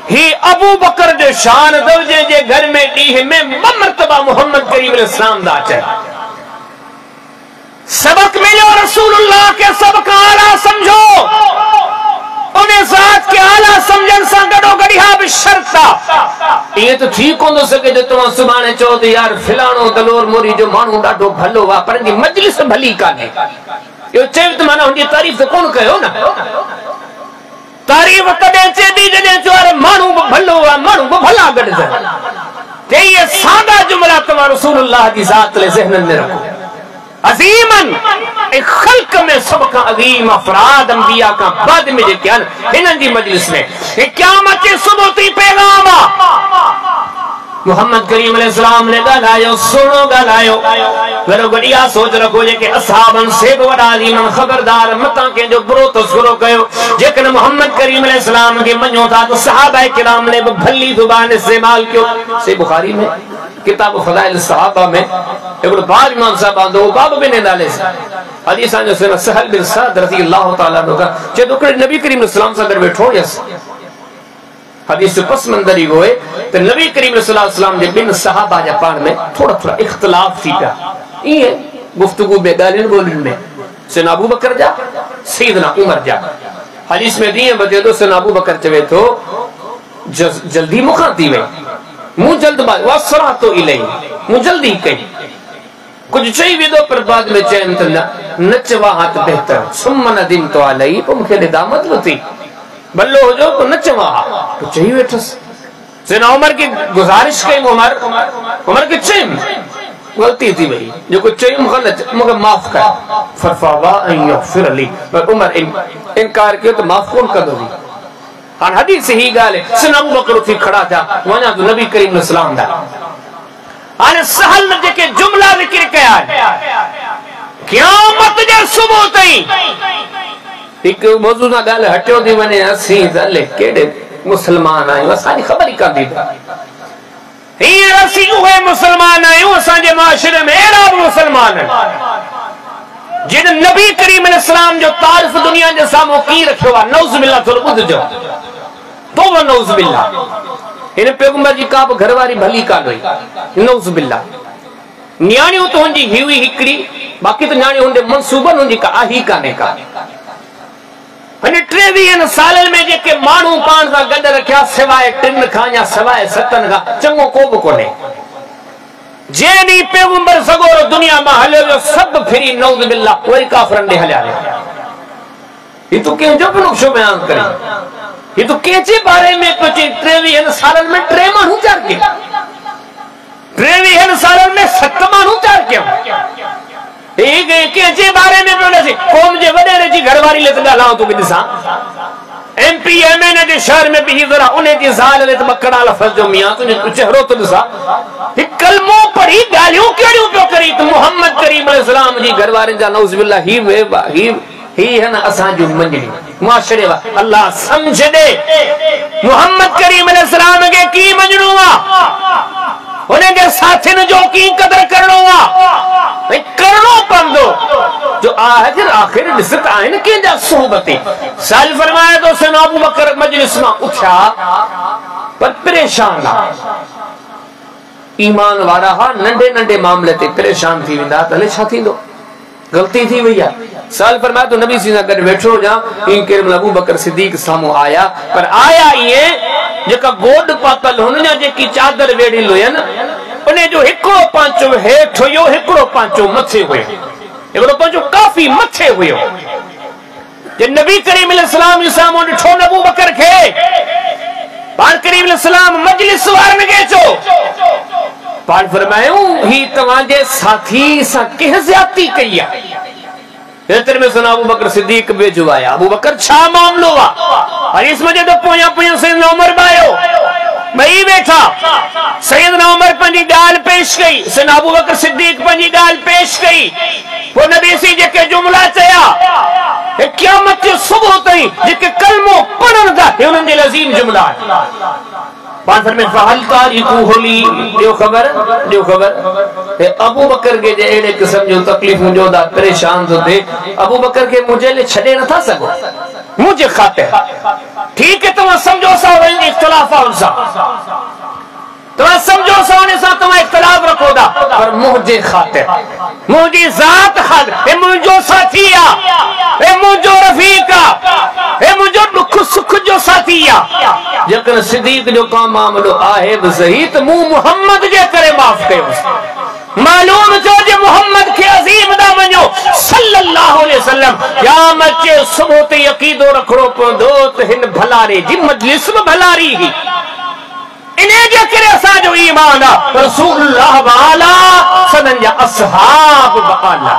ही अबू बकर जो शान दर्जे जे घर में डीह में मर्तबा मोहम्मद करीम अलैहिस्सलाम दा अचे सबक मिलो रसूलुल्लाह के सबक आला समझो उन्हें साथ के आला समझन सा गडो गड़िया भी शर्ता ये तो ठीक होंदो सके जो तुम सुभाणे चो तो यार फिलाणो दलोर मोरी जो मानू डाढो भलो वा पर जी मजलिस भली काने यो चेव त माना उनकी तारीफ तो कौन कयो ना तारीफ कदे चेदी जने चोर मानू भलो वा मानू भला गड ते ये सादा जुमला तुम रसूलुल्लाह की जात ले ज़हन में रखो अजीमन एक खल्क में सबका अजीम अफराद अंबिया का बाद में जेके हिनन जी मजलिस में क़यामत के सुबह ती पैगाम मोहम्मद करीम अलैहिस्सलाम ने गालायो सुनो गालायो गरो गड़िया सोच रखो जे के असहाबन से बड़ा अजीमन खबरदार मता के जो बुरो तस्करो कयो जेकन मोहम्मद करीम अलैहिस्सलाम के मन्यो था तो सहाबा किराम ने भली जुबान इस्तेमाल कियो से बुखारी में किताब फज़ाइल सहाबा में एगो बाज इमाम साहब आंदो बाब बिन नाले से हदीस जो से सहल बिन सअद रज़ियल्लाहु ताला अन्हु का जे दुकड़े नबी करीम अलैहिस्सलाम से अंदर बैठो यस हदीस से पस मंदरी होए तो नबी करीम सल्लल्लाहु अलैहि वसल्लम जे बिन सहाबा जा पाण में थोड़ा इख्तिलाफ थी पिया ये गुफ्तगू में गालिन बोलिन में सैयदना अबू बकर जा सैयदना उमर जा हदीस में दिए बते तो सैयदना अबू बकर चवे तो जल्दी मुखा थी वे मु जल्दबाज वसरा तो इलई मु जल्दी कई कुछ चई विदो पर बाद में चैन त नचवा हाथ बेहतर सुमन दिन तो अलई तो मुखे दामत लती बल्लो हो जो तो नचवा तो चई बैठस सैयदना उमर की गुजारिश कई उमर के चईम गलती थी भाई जो कुछ चईम गलत मुझे माफ कर फरफावा अन यगफिर ली पर उमर इनकार कियो तो माफ कौन कर दोगी हां हदीस ही गाले सैयदना अबू बकर थी खड़ा था वना तो नबी करीम सल्लल्लाहु अलैहि वसल्लम अरे सहल ने जेके जुमला जिक्र कया क़यामत जे सुबह तई एक मौजू ना गाल हटियो थी वने असी दले केड़े मुसलमान आयो असानी खबर ही कांदी ही असी उहे मुसलमान आयो असाजे माशरे में एड़ा मुसलमान जिन नबी करीम अलैहिस्सलाम जो तारीफ दुनिया जे सामो की रखियो आ नौज बिल्लाह तो बुध जो तो वो नौज बिल्लाह इन पैगंबर जी का घरवारी भली का हुई नौज बिल्लाह न्याणियों तो हुंदी हुई हिकड़ी बाकी तो न्याणी हुंदे मनसूबन हुंदी का आही काने का अने 23 साल में जेके मानू पान सा गड रखया सिवाय 3 खां या सिवाय 7 का चंगो को भी कोने जेनी पैगंबर सगोरो दुनिया में हलियो सब फिरी नौज बिल्लाह वरी काफरन दे हल्या ये तो के जो नुक्शो बयान करे ये तो केचे बारे में कुछ 23 साल में 3 मानू चार के 23 साल में 7 मानू चार के के बारे में पियो कौम जे वडेरे जी घरवारी ले ॻाल्हाओ तूं ॾिसां MP MN जे शहर में भी जरा उन जी ज़ाल ले बकड़ा लफ़्ज़ जो मियां तुझे चेहरो तो ॾिसां हिकु कलमो पढ़ी ॻाल्हियूं कहिड़ियूं पियो करी त मोहम्मद करीम अलैहिस्सलाम जी घरवारनि जा नऊज़ बिल्लाह ही है ना असां जो मंजड़ी मुआशरे वा अल्लाह समझ दे मोहम्मद करीम अलैहिस्सलाम के की मंजणो आ उन के साथिन जो की कदर करणो आ करणो पवंदो जो आखिर ॾिसत आहिनि कंहिंजा सोहबती साल फरमाए तो सन अबू बकर मजलिस मां उठा पर परेशान ईमान वारा हा नंढे नंढे मामले ते परेशान थी वेंदा तले छा थींदो गलती थी वही है साल फरमाए तो नबी सीना कर बैठो जा इन के अबू बकर सिद्दीक सामू आया पर आया ये जेका गोड पातल हुन जे की चादर वेड़ी लोयन उन्हें जो हिकड़ो पांचो हेठ हुयो हिकड़ो पांचो मथे हुयो हिकड़ो पांचो काफी मथे हुयो जे नबी करीम अलैहिस्सलाम सामू ॾिठो अबू बकर खे पाण करीम अलैहिस्सलाम मजलिस वारन के चो पाण फरमायूं ही तवाजे साथी सा के ज्यादती कई है एतर में सुना अबू बकर सिद्दीक बेजो आया अबू बकर छा मामलो वा हदीस में तो पोया पोया सैयदना उमर बायो मई बैठा सैयदना उमर पंजी गाल पेश कई सैयदना अबू बकर सिद्दीक पंजी गाल पेश कई वो नबी सी जेके जुमला चया क़यामत जो सुबह ताईं जेके कलमो पढ़न था उन्हनि जे लज़ीम जुमला पांचर में फहल तारीखू होली दियो खबर अबू बकर के जे एड़े किस्म जो तकलीफूं जो दा परेशान तो थे अबू बकर के मुझे ले छड़े न था सको मुझे खाते ठीक है तुम समझो सा इख्तिलाफ सा तुम समझो सा सा तुम इख्तिलाफ रखो दा पर मुझे खाते मुझी जात खाद ए मुझो साथिया ए मुझो रफीका ए मुझो दुख सुख जो साथिया जकर सिद्दीक जो का मामलो आहे ब सही त मु मोहम्मद जे करे माफ कयो मालूम जो जे मोहम्मद के अजीम दा वञो सल्लल्लाहु अलैहि वसल्लम क़यामत जे सुबह ते अकीदो रखड़ो पवंदो त हिन भलारे जी मजलिस में भलारी ही इने जे करे असा जो ईमान आ रसूलुल्लाह वाला सनन जा असहाब वाला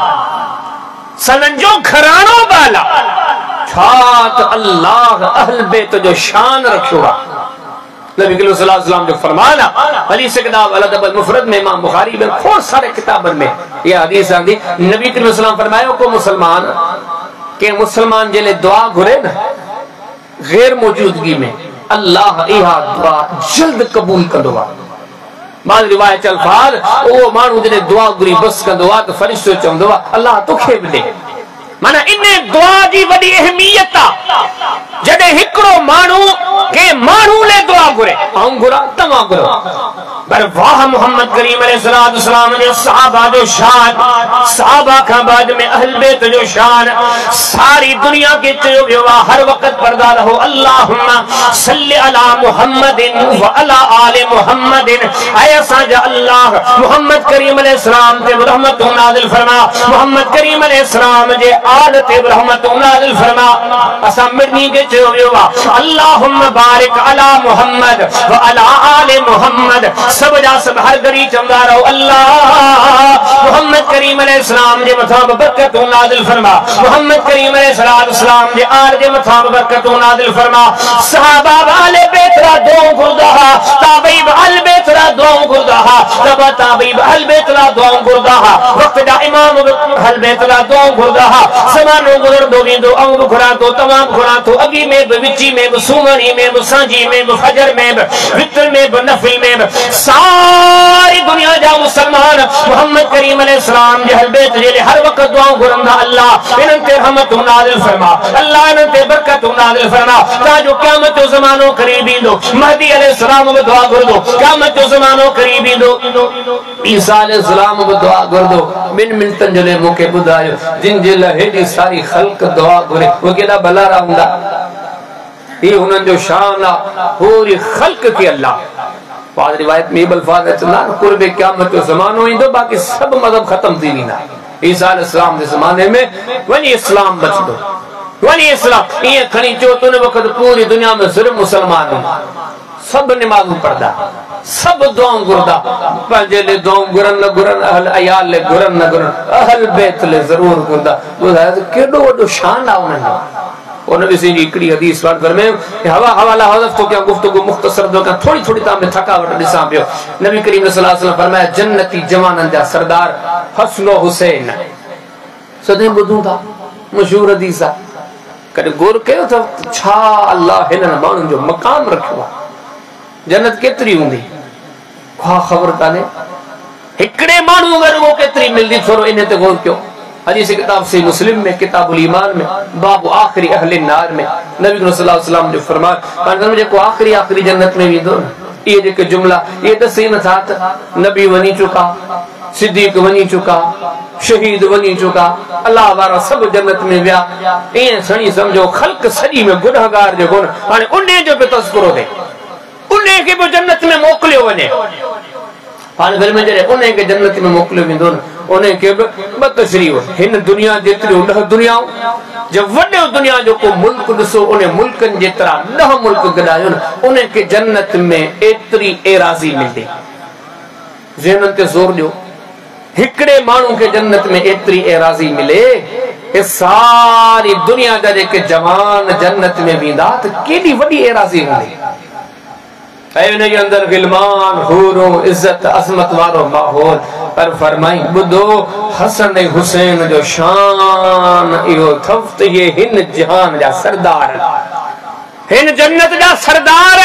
सनन जो घरानो वाला छात अल्लाह अहल बैत जो शान रखियो नबी सल्लल्लाहु अलैहि वसल्लम जो फरमाना हदीस किताब अल अदब मुफरद में इमाम बुखारी में बहुत सारे किताबन में ये हदीस आंदी नबी सल्लल्लाहु अलैहि वसल्लम फरमायो को मुसलमान जे ले दुआ घुरे न गैर मौजूदगी में अल्लाह इहा दुआ जल्द कबूल कंदो बाद रिवायत अल्फाज ओ मानू जने दुआ घुरी बस कंदो त फरिश्तो चवंदो अल्लाह तोखे भी दे माना इन दुआ जी वडी अहमियत आ जडे हिकड़ो मानू के मानू ले दुआ घुरे आऊं घुरा तमा घुरो पर वाह मोहम्मद करीम अलैहिस्सलाम ने सहाबा जो शान सहाबा का बाद में अहल बैत जो शान सारी दुनिया के चयो वियो हर वक्त पर्दा रहो अल्लाहुम्मा सल्ली अला मुहम्मदिन व अला आले मुहम्मदिन ऐसा जा अल्लाह मोहम्मद करीम अलैहिस्सलाम ते रहमत नाज़िल फरमा मोहम्मद करीम अलैहिस्सलाम जे आल ते रहमत नाज़िल फरमा असा मिर्नी के चयो वियो अल्लाहुम्मा बारिक अला मुहम्मद व अला आले मुहम्मद सब जा सब हर घड़ी चंदा रहो अल्लाह मोहम्मद करीम अलैहिस्सलाम जे मथा बरकत नाज़िल फरमा मोहम्मद करीम अलैहिस्सलाम जे आल जे मथा बरकत नाज़िल फरमा सहाबा वाले बेतरा दो गुरदाहा ताबई वाले बेतरा दो गुरदाहा तबा ताबई वाले बेतरा दो गुरदाहा वक्त दा इमाम हल बेतरा दो गुरदाहा समानो गुजर दो दो अंग खुरा तो तमाम खुरा तो अगी में विची में सुमनी में सांझी में फजर में वित्र में नफिल में सारी दुनिया जा मुसलमान मोहम्मद करीम अलैहिस्सलाम जे अहल बैत जे हर वक्त दुआ घुरंदा अल्लाह इनन ते रहमत नाज़िल फरमा अल्लाह इनन ते बरकत नाज़िल फरमा ताजो क़यामत जो ज़मानो करीब इंदो महदी अलैहिस्सलाम बि दुआ घुरदो क़यामत जो ज़मानो करीब इंदो ईसा अलैहिस्सलाम बि दुआ घुरदो बिन मिनटन जे ले मूंखे ॿुधायो जिन जे लाइ हेॾी सारी ख़ल्क़ दुआ घुरे वो केॾा भलारा हूंदा ये उन्हनि जो शान आ पूरी ख़ल्क़ के अल्लाह बाद रिवायत में अल्फाज चंदा कुर्ब क़यामत जो ज़मानो इंदो बाकी सब मजहब खत्म थी वेंदा ईसा अलैहिस्सलाम जे ज़माने में वनी इस्लाम बचदो वनी इस्लाम ये खणी चो तो वक्त पूरी दुनिया में सिर्फ मुसलमान सब नमाज पढ़दा, सब दुआऊं घुरदा, पंहिंजे ले दुआऊं घुरन न घुरन, अहल अयाल ले घुरन न घुरन, अहल बैत ले जरूर घुरदा। ॿुधायो त केॾो वॾो शान आहे उन्हनि जो। और नबी जी हिकिड़ी हदीस फरमायो, हवाला हज़फ तो क्या गुफ्तगू मुख्तसर दो क्या थोड़ी थोड़ी तां में थकावट ॾिसां पियो। नबी करीम सल्लल्लाहु अलैहि वसल्लम फरमाया, जन्नती जवाननि जा सरदार हसन हुसैन सदैं ॿुधूं था, मशहूर हदीस आहे। कॾहिं गौर कयो त छा अल्लाह हिननि माण्हुनि जो मक़ाम रखियो आहे, जन्नत केतिरी हूंदी का ख़बर कान्हे। हिकिड़े माण्हू अगरि उहो केतिरी मिलंदी, थोरो इन ते गौर कयो। हदीस किताब से मुस्लिम में किताबुल ईमान में बाबु आखिरी अहले नार में नबी सल्लल्लाहु अलैहि वसल्लम जो फरमाया, जेको आखिरी आखिरी जन्नत में वेंदो न, ये जेके जुमला ये दसे नथा त नबी वञी चुका, सिद्दीक वञी चुका, शहीद वञी चुका, अल्लाह वारा सब जन्नत में विया, ईअं सणी सम्झो ख़ल्क़ सॼी में गुनहगार जेको न हाणे उन्हे जो बि तज़किरो थिए, उन्हे खे बि जन्नत में मोकिलियो वञे। हाणे फिर में जॾहिं उन्हे खे जन्नत में मोकिलियो वेंदो न, उन्हे खे बि ॿ तशरीफ़, हिन दुनिया जेतिरियूं 10 दुनियाऊं, जब वॾो दुनिया जो को मुल्क ॾिसो, उन मुल्कनि जेतिरा 10 मुल्क गॾायो न, उन्हे खे जन्नत में एतिरी एराज़ी मिलंदी। ज़हननि ते ज़ोर ॾियो, हिकिड़े माण्हू खे जन्नत में एतिरी एराज़ी मिले, हे सारी दुनिया जा जेके जवान जन्नत में वेंदा त केॾी वॾी एराज़ी हूंदी। इनके अंदर गिलमान हूरों इज्जत अजमत वारो माहौल। पर फरमाई बुधो हसन हुसैन जो शान इहो थव त ये हिन जहान जा सरदार, हिन जन्नत जा सरदार,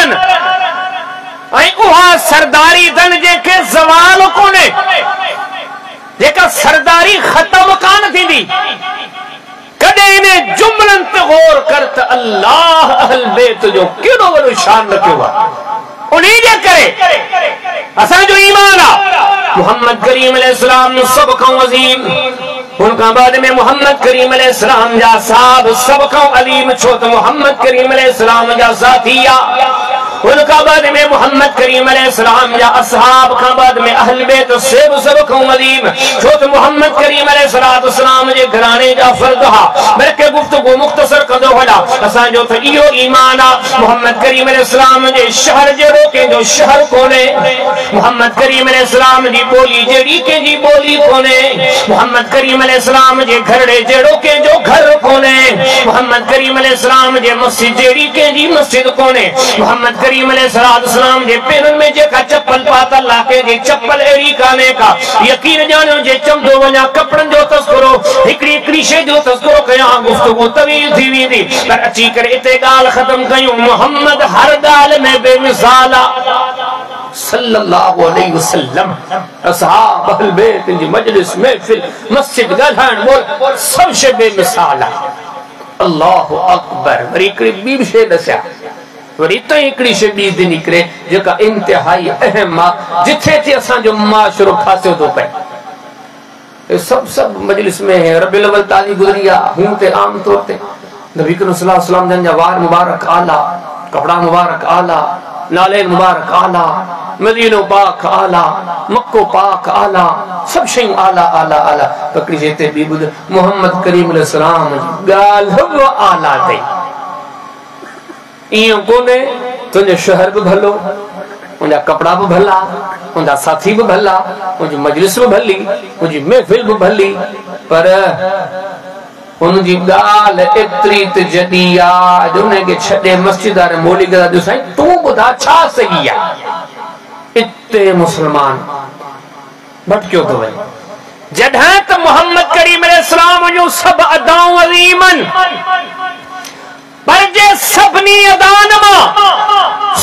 ऐं उहा सरदारी तन जेके ज़वाल कोने, जेका सरदारी खत्म कान थींदी। कॾहिं इन जुमलनि ते गौर कर त अल्लाह अहल बैत जो केॾो वॾो शान रखियो आहे। उन्हीं जे करे असांजो ईमान आहे मुहम्मद करीम अलैहिस्सलाम सब खां अज़ीम, उनका बाद में मोहम्मद करीम अलैहिस्सलाम जा साहब सब खां अलीम, छो त मोहम्मद करीम अलैहिस्सलाम जा साथिया, उनका बाद में मोहम्मद करीम अलैहिस्सलाम जा असहाब, का बाद में अहल बैत सब खां अलीम, छो त मोहम्मद करीम अलैहिस्सलाम जे घराने जा फर्द हा। बल्कि गुफ्तगू मुख्तसर कंदो वड़ा, असांजो त इहो ईमान आहे मोहम्मद करीम अलैहिस्सलाम जे शहर जहिड़ो कंहिंजो शहर कोन्हे, मोहम्मद करीम अलैहिस्सलाम जी ॿोली जहिड़ी कंहिंजी ॿोली कोन्हे, मोहम्मद करीम अलैहिस्सलाम जे घरड़े जहिड़ो कंहिंजो घर कोन्हे, मोहम्मद करीम अलैहिस्सलाम जे मस्जिद जहिड़ी कंहिंजी मस्जिद कोन्हे, मोहम्मद करीम अलैहिस्सलाम जे पेरनि में जेका चप्पल पातल आहे कंहिंजी चप्पल अहिड़ी कान्हे का। यकीन ॼाणियो जे चमदो वञा कपड़नि जो तज़किरो, हिकिड़ी शइ जो तज़किरो कयां, गुफ्तगू तवील थी वेंदी, पर अची करे इते ॻाल्हि ख़त्म कयूं। मोहम्मद हर ॻाल्हि में बेमिसाल आहे सल्लल्लाहु अलैहि वसल्लम। असहाब अहल बैत जी मजलिस महफिल मस्जिद ॻाल्हाइण बोल सब शइ बेमिसाल आहे। अल्लाहु अकबर। वरी हिकिड़ी ॿी शइ ॾसिया, वरी त हिकिड़ी शइ ॿी थी निकिरे जेका इंतिहाई अहम आहे, जिथे ते असांजो माशरो फासियो थो पए। सब मजलिस में रबीउल अव्वल ताली गुज़री आहे, हूं ते आम तौर ते नबी करीम सल्लल्लाहु अलैहि वसल्लम जा वार मुबारक आला, कपड़ा मुबारक आला, नाले मुबारक आला, मदीनो पाक आला, मक्को पाक आला, सब शयूं आला आला आला। पकड़ी जेते बि ॿुध मोहम्मद करीम अलैहिस्सलाम जी ॻाल्हि बि आला अथई। ईअं कोन्हे तुंहिंजो शहर बि भलो, उनजा कपड़ा भी भला, उनजा साथी भी भला, उनजी मजलिस भी भली, उनजी महफिल भी भली, पर उनजी ॻाल्हि एतिरी त जॾी आ जो उनखे छॾे मस्जिद वारे मोली खे ॾियो साईं तूं ॿुधा छा सही आहे। इते मुस्लमान भटकियो थो वञे। जॾहिं त मोहम्मद करीम अलैहिस्सलाम जूं सभु अदाऊं अज़ीमन, पर जे सभिनी अदान मां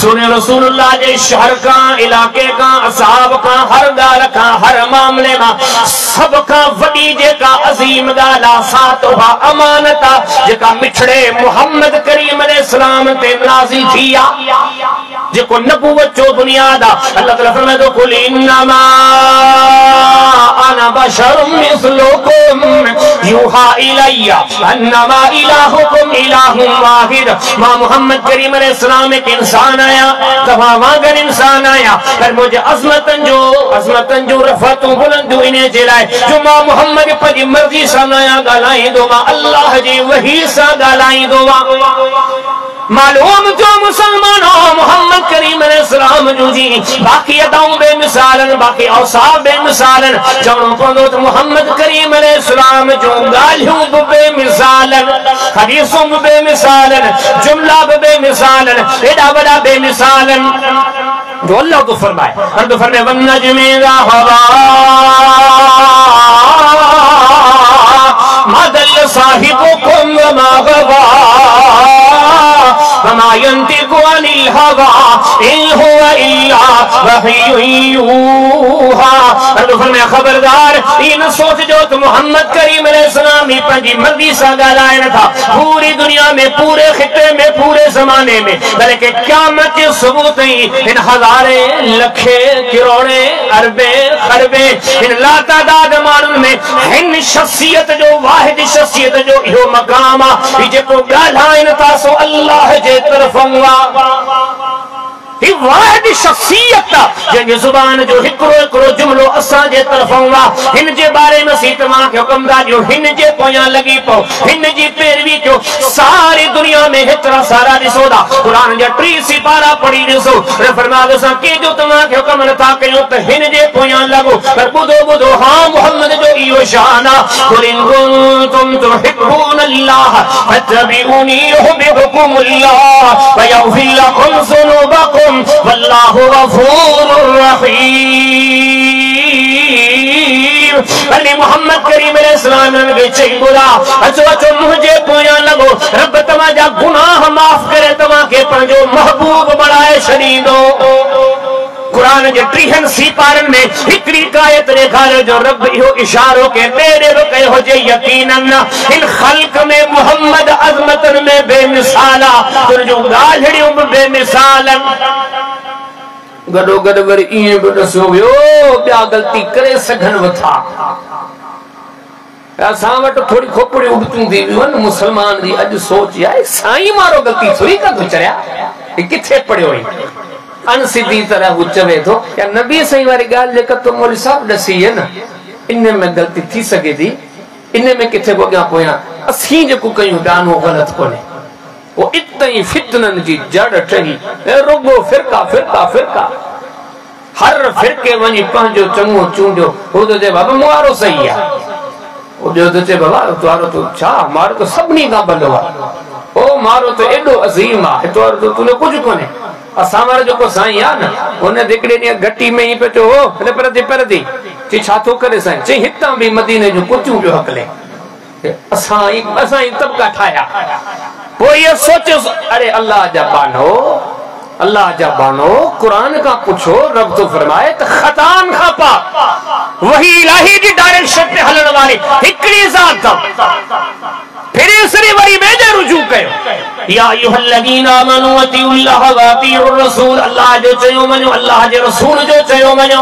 सुने रसूलुल्लाह जे शहर का, इलाके का, असहाब का, हर ॻाल्हि का, हर मामले मां सब खां वॾी जेका अज़ीम ॻाल्हि आहे सात उहा अमानत आहे जेका मिठड़े मोहम्मद करीम अलैहिस्सलाम ते नाज़िल थी आहे, जेको नबूवत जो बुनियाद आहे। अल्लाह ताला फरमाए थो कुल इन्नमा अना बशरुम मिस्लुकुम युहा इलैया अन्नमा इलाहुकुम इलाहुन वाहिद। मां मोहम्मद करीम अलैहिस्सलाम एक इंसान आया, तव्हां वांगुरु इंसान आया, पर मुझे अज़मतन जो रफ़तूं बुलंदियूं इने जे लाइ जो मां मोहम्मद पंहिंजी मर्ज़ी सां न ॻाल्हाईंदो, मां अल्लाह जी वही सां ॻाल्हाईंदो। मालूम जो मुसलमानों मोहम्मद करीम अलैहिस्सलाम जो जी बाकी अदाऊं बेमिसालन बाकी औसाफ बेमिसालन जणो पवंदो त मोहम्मद करीम अलैहिस्सलाम जो गालियूं बेमिसालन हदीसूं बेमिसालन जुमला बेमिसालन एडा वडा बेमिसालन जो अल्लाह तो फरमाए और तो फरमाए वन्नजमी ज़ा हवा मदल साहिबुकुम वमा गवा वमा यंतिकु अनिल हवा इन हुवा इल्ला वह्युन यूहा। और फरमाया खबरदार ये न सोच जो तो मोहम्मद करीम अलैहिस्सलाम ही पंजी मर्जी सा गालायन था पूरी दुनिया में पूरे खिते में पूरे जमाने में बल्कि क़यामत के सबूत ही इन हजारे लखे करोड़े अरबे खरबे इन लातादाद मानुन में इन शख्सियत जो वाहिद शख्सियत जो यो मकाम आ जेको गालायन था सो अल्लाह जे तरफंगा ही वाहिद शख्सियत जंहिंजी ज़ुबान जो हिकिड़ो हिकिड़ो जुमलो असां जे तरफ़ां वा हिन जे बारे में सी तव्हां खे हुकुम था ॾियो हिन जे पोयां लॻी पओ हिन जी पैरवी कयो सारी दुनिया में हेतिरा सारा ॾिसो था क़ुरान जा 3 सिपारा पढ़ी ॾिसो फरमायो असां कंहिंजो तव्हां खे हुकुम नथा कयूं त हिन जे पोयां लॻो पर ॿुधो ॿुधो हाँ मोहम्मद जो इहो शान आहे क़ुल इन कुंतुम तुहिब्बून अल्लाह फत्तबिऊनी युहब्बिकुमुल्लाह व यग़फिर लकुम ज़ुनूबकुम वल्लाहु गफूरुर रहीम। अली मोहम्मद करीम अलैहिस्सलाम ने चई बोला अचो अचो मुझे पोयां लगो रब तव्हां जा गुनाह माफ करे तव्हां खे पंहिंजो महबूब बणाए छॾींदो। कुरान जे 3 सिपारन में हिकड़ी आयत ॾेखारियो जो रब इहो इशारो के तेरे कयो हुजे यकीनन इन खल्क में मोहम्मद अज़मतन में बेमिसाल आ तुंहिंजो ॻाल्हिड़ियूं बि बेमिसालन गॾो गॾु वरी ईअं बि ॾिसो वियो ॿिया ग़लती करे सघनि था असां वटि थोड़ी खोपड़ियूं उबतियूं थी वियूं आहिनि मुसलमान जी अॼु सोच आहे साईं मारो ग़लती थोड़ी कंदो चरिया किथे पढ़ियो हुई अनसीधी तरह वो चवे थो या नबी सही वारी गाल जेका तो मौलवी साहब दसी है ना इन में गलती थी सके थी इन में किथे बोगा पोया असी जेको कयूं गानो गलत कोने वो इतनी फितनन जी जड़ ठही रोगो फिरका फिरका फिरका हर फिरके वनी पंहिंजो चंगो चूंडियो हो तो जे बाबा मुआरो सही है वो जो तो चे बाबा तुआरो तो छा मारो तो सबनी का भलो आ ओ मारो तो एडो अजीम आ तुआरो तो तूने कुछ कोने असां वारो जेको साईं आहे न उन हिकिड़े ॾींहुं घटी में ई पियो चओ हो परदी चई छा थो करे साईं चई हितां बि मदीने जूं कुतियूं पियो हकले असां ई तबका ठाहिया पोइ इहो सोचियो अरे अल्लाह जा बानो कुरान का पुछो रब तो फरमाए त खतान खा पा वही इलाही जी डायरेक्शन पे हलण वाली हिकड़ी ज़ात फिर इसने वरी बेजा रुजू कयो या अय्युहल्लज़ीना आमनू अतिउल्लाह व अतिउर रसूल अल्लाह जो चयो मनो अल्लाह जे रसूल जो चयो मनो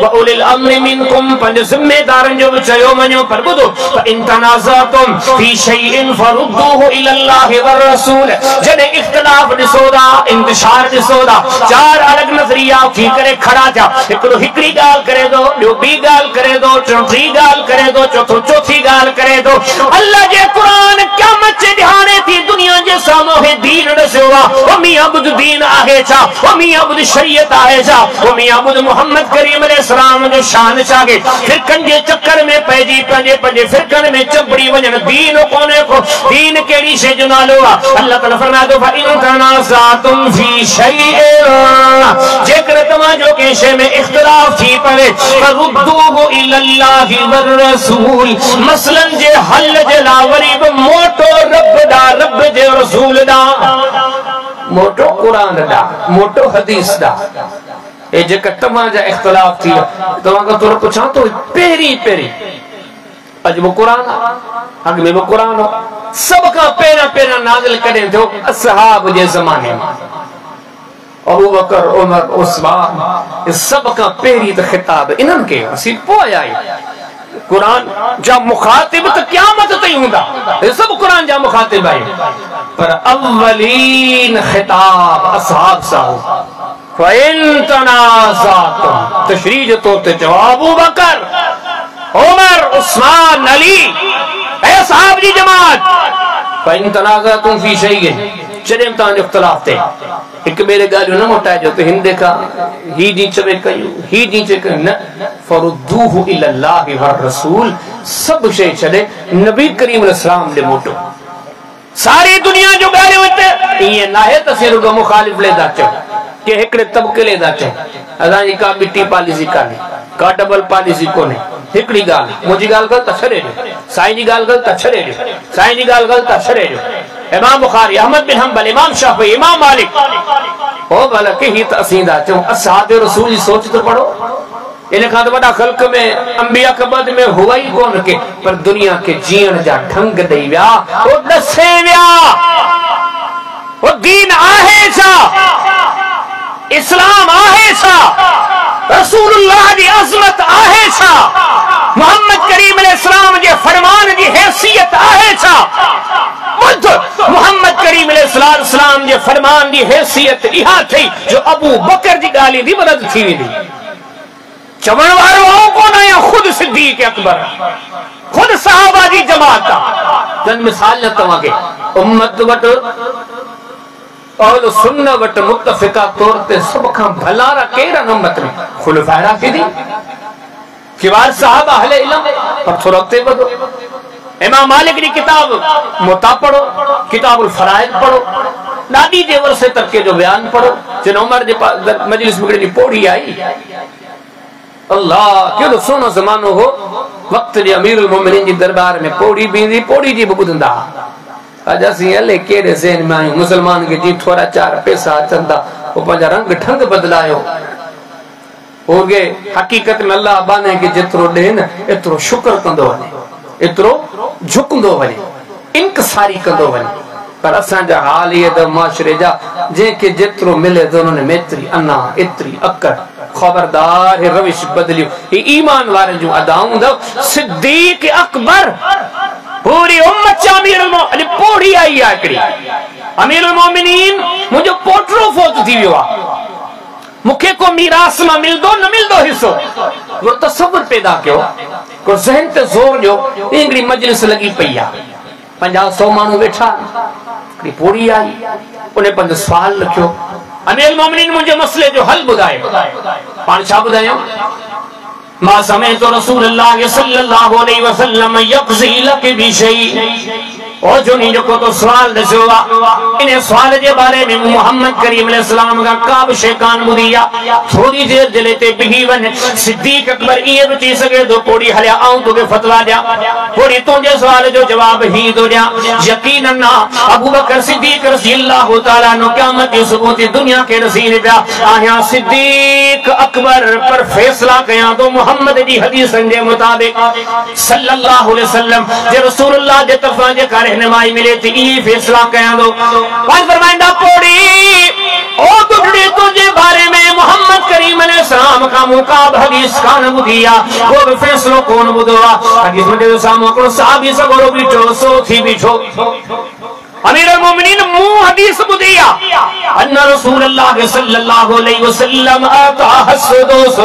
व उलिल अम्रि मिनकुम पंज जिम्मेदारन जो चयो मनो पर बुधो इन तनाज़अतुम फी शैइन फरुद्दूहु इलल्लाहि व रसूल जने इख्तिलाफ दिसोदा इंतशार दिसोदा चार अलग नजरिया थी करे खड़ा था हिकड़ो हिकड़ी गाल करे दो ॿियो ॿी गाल करे दो टी गाल करे दो चौथी गाल करे दो अल्लाह जे कुरान क़यामत जे ॾिहाणे थी दुनिया जे साम्हूं दीन रसियो आहे मियां बुध दीन आहे छा मियां बुध शरीयत आहे छा मियां बुध मोहम्मद करीम अलैहिस्सलाम जो शान छागे फिरकन जे चक्कर में पइजी पंहिंजे फिरकन में चबड़ी वञण दीन कोने को दीन कहिड़ी शइ जो नालो आहे अल्लाह ताला फरमाए थो इन तनाज़अतुम फी शैइन जेकर तव्हां जो कंहिं शइ में इख्तिलाफ थी पवे फरुद्दूहु इलल्लाहि व रसूल मसलन जे हल जे लाइ वरी मोटो रब जे रसूल दा मोटो कुरान दा मोटो हदीस दा ए जेका तमाम जा इख्तिलाफ थी तव्हां खां थोरो पुछां तो पहिरीं अज वो कुरान अग में वो कुरान हो सब का पहिरियां नाज़िल करें थियो असहाब जे ज़माने में अबू बकर उमर उस्मान सब का पहिरीं त खिताब इन्हनि के असी पोइ आया कुरान जा मुखातिब तो क़यामत ताईं हूंदा सब कुरान जा मुखातिब आहिनि पर अव्वलीन खिताब असहाब सां फ़इन तनाज़अतुम तशरीह जो तौर ते अबू बकर उमर अली ए साहब जी जमात फ़इन तनाज़अतुम फी शैइन चढ़े तव्हांजो इख्तिलाफ़ थे एक मेरे ॻाल्हियूं न मोटाइजो त हिन देखा ही जी चवे कयूं ही जी चे कयूं न फरुद्दूहु इलल्लाहि वर रसूल सब शइ छॾे नबी करीम अलैहिस्सलाम ॾे मोटो सारी दुनिया जो ॻाल्हियूं हिते ईअं नाहे त असीं रुॻो मुखालिफ़ ले था चऊं के हिकिड़े तबके ले था चऊं असांजी का ॿिटी पॉलिसी कान्हे का डबल पॉलिसी कोन्हे हिकिड़ी ॻाल्हि मुंहिंजी ॻाल्हि गलत आहे छॾे ॾियो साईं जी ॻाल्हि गलत आहे छॾे ॾियो साईं जी ॻाल्हि गलत आहे छॾे ॾियो इमाम बुखारी अहमद बिन हंबल इमाम शाफ़ी इमाम मालिक ओ भला के ही त असीं था चऊं असहाबे रसूल जी सोच तो पढ़ो इन खां त वॾा ख़ल्क़ में अंबिया कबद में हुआ ही कोन के पर दुनिया के जीअण जा ढंग ॾेई विया ओ ॾसे विया ओ दीन आहे छा इस्लाम आहे छा रसूलुल्लाह जी अज़मत आहे छा मोहम्मद करीम अलैहिस्सलाम जे फरमान जी हैसियत आहे छा बुध मोहम्मद करीम अलैहिस्सलाम जे फरमान जी हैसियत इहा थई जो अबू बकर जी ॻाल्हि दी मदद थी वेंदी चवण वारो आऊं कोन आहियां खुद सिद्दीक अकबर खुद सहाबा जी जमात जन मिसाल न तव्हांखे उम्मत वटि अहल सुन्नत वटि मुत्तफ़िका तौर ते सब खां भलारा केरन उम्मत में खुलफाए राशिदीन किबार सहाबा अहले इल्म पर थोरो अॻिते वधो इमाम मालिक जी किताब मुता पढ़ो किताबुल फराइद पढ़ो ॾाॾी जे वरसे तबके जो बयान पढ़ो जिन उमर जे मजलिस में हिकिड़ी पौड़ी आई अल्लाह केॾो सुहिणो ज़मानो हो वक़्त जे अमीरुल मोमिनीन जी दरबार में पौड़ी बींदी पौड़ी जी बि ॿुधंदा अॼु असीं हले कहिड़े ज़हन में आहियूं मुसलमान खे जी थोरा चार पैसा अचनि था पोइ पंहिंजा रंग ढंग बदिलायो होगे हक़ीक़त में अल्लाह बाने खे जेतिरो ॾे न एतिरो शुक्र कंदो वञे एतिरो झुकंदो वञे इंकसारी कंदो वञे पर असांजा हाल इहे त माशरे जा जंहिंखे जेतिरो मिले थो उन्हनि में एतिरी अना एतिरी अकड़ खबरदार हे रविश बदलियो हे ईमान वारनि जूं अदाऊं अथव सिद्दीक अकबर पूरी उम्मत चा अमीरुल मोमिनीन पौड़ी आई आहे हिकिड़ी अमीरुल मोमिनीन मुंहिंजो पोटरो फोत थी वियो आहे मूंखे को मीरास मां मिलंदो न मिलंदो हिस्सो वो तसव्वुर पैदा कयो को ज़हन ते ज़ोर ॾियो हिकिड़ी मजलिस लॻी पई आहे 50-100 माण्हू वेठा हिकिड़ी पौड़ी आई उन पंहिंजो सुवाल लिखियो अमीरुल मोमिनीन मुंहिंजे मसइले जो हल ॿुधाए पाण छा ॿुधायूं मां समय तो रसूलुल्लाह सल्लल्लाहु अलैहि वसल्लम यक़ज़ी लक बिशै और जो नी जो तो सवाल दसो इन सवाल जे बारे में मोहम्मद करीम अलैहिस्सलाम का का भी शैतान मुदिया थोड़ी देर दिले ते बिही वन सिद्दीक अकबर ये भी चई सके तो पौड़ी हलिया आऊं तोखे फतवा दिया पौड़ी तुझे सवाल जो जवाब ही दो दिया यकीनन ना अबू बकर सिद्दीक रज़ियल्लाहु ताला नो क़यामत की सुबह की दुनिया के नसीब पिया आया सिद्दीक अकबर पर फैसला कया तो मोहम्मद जी हदीस के मुताबिक सल्लल्लाहु अलैहि वसल्लम जे रसूलुल्लाह जे तरफा जे करे रहनुमाई मिले थी ये फैसला कया दो पांच फरमाइंदा पौड़ी ओ गुडड़ी तुझे बारे में मोहम्मद करीम अलैहिस्सलाम का मुकाब हदीस कान बुधिया वो भी फैसलो कौन बुधवा हदीस में जो सामो को साहबी सगरो बिठो सो थी बिठो अमीरुल मोमिनीन मु हदीस बुधिया अन्ना रसूलुल्लाह सल्लल्लाहु अलैहि वसल्लम आता हसदोस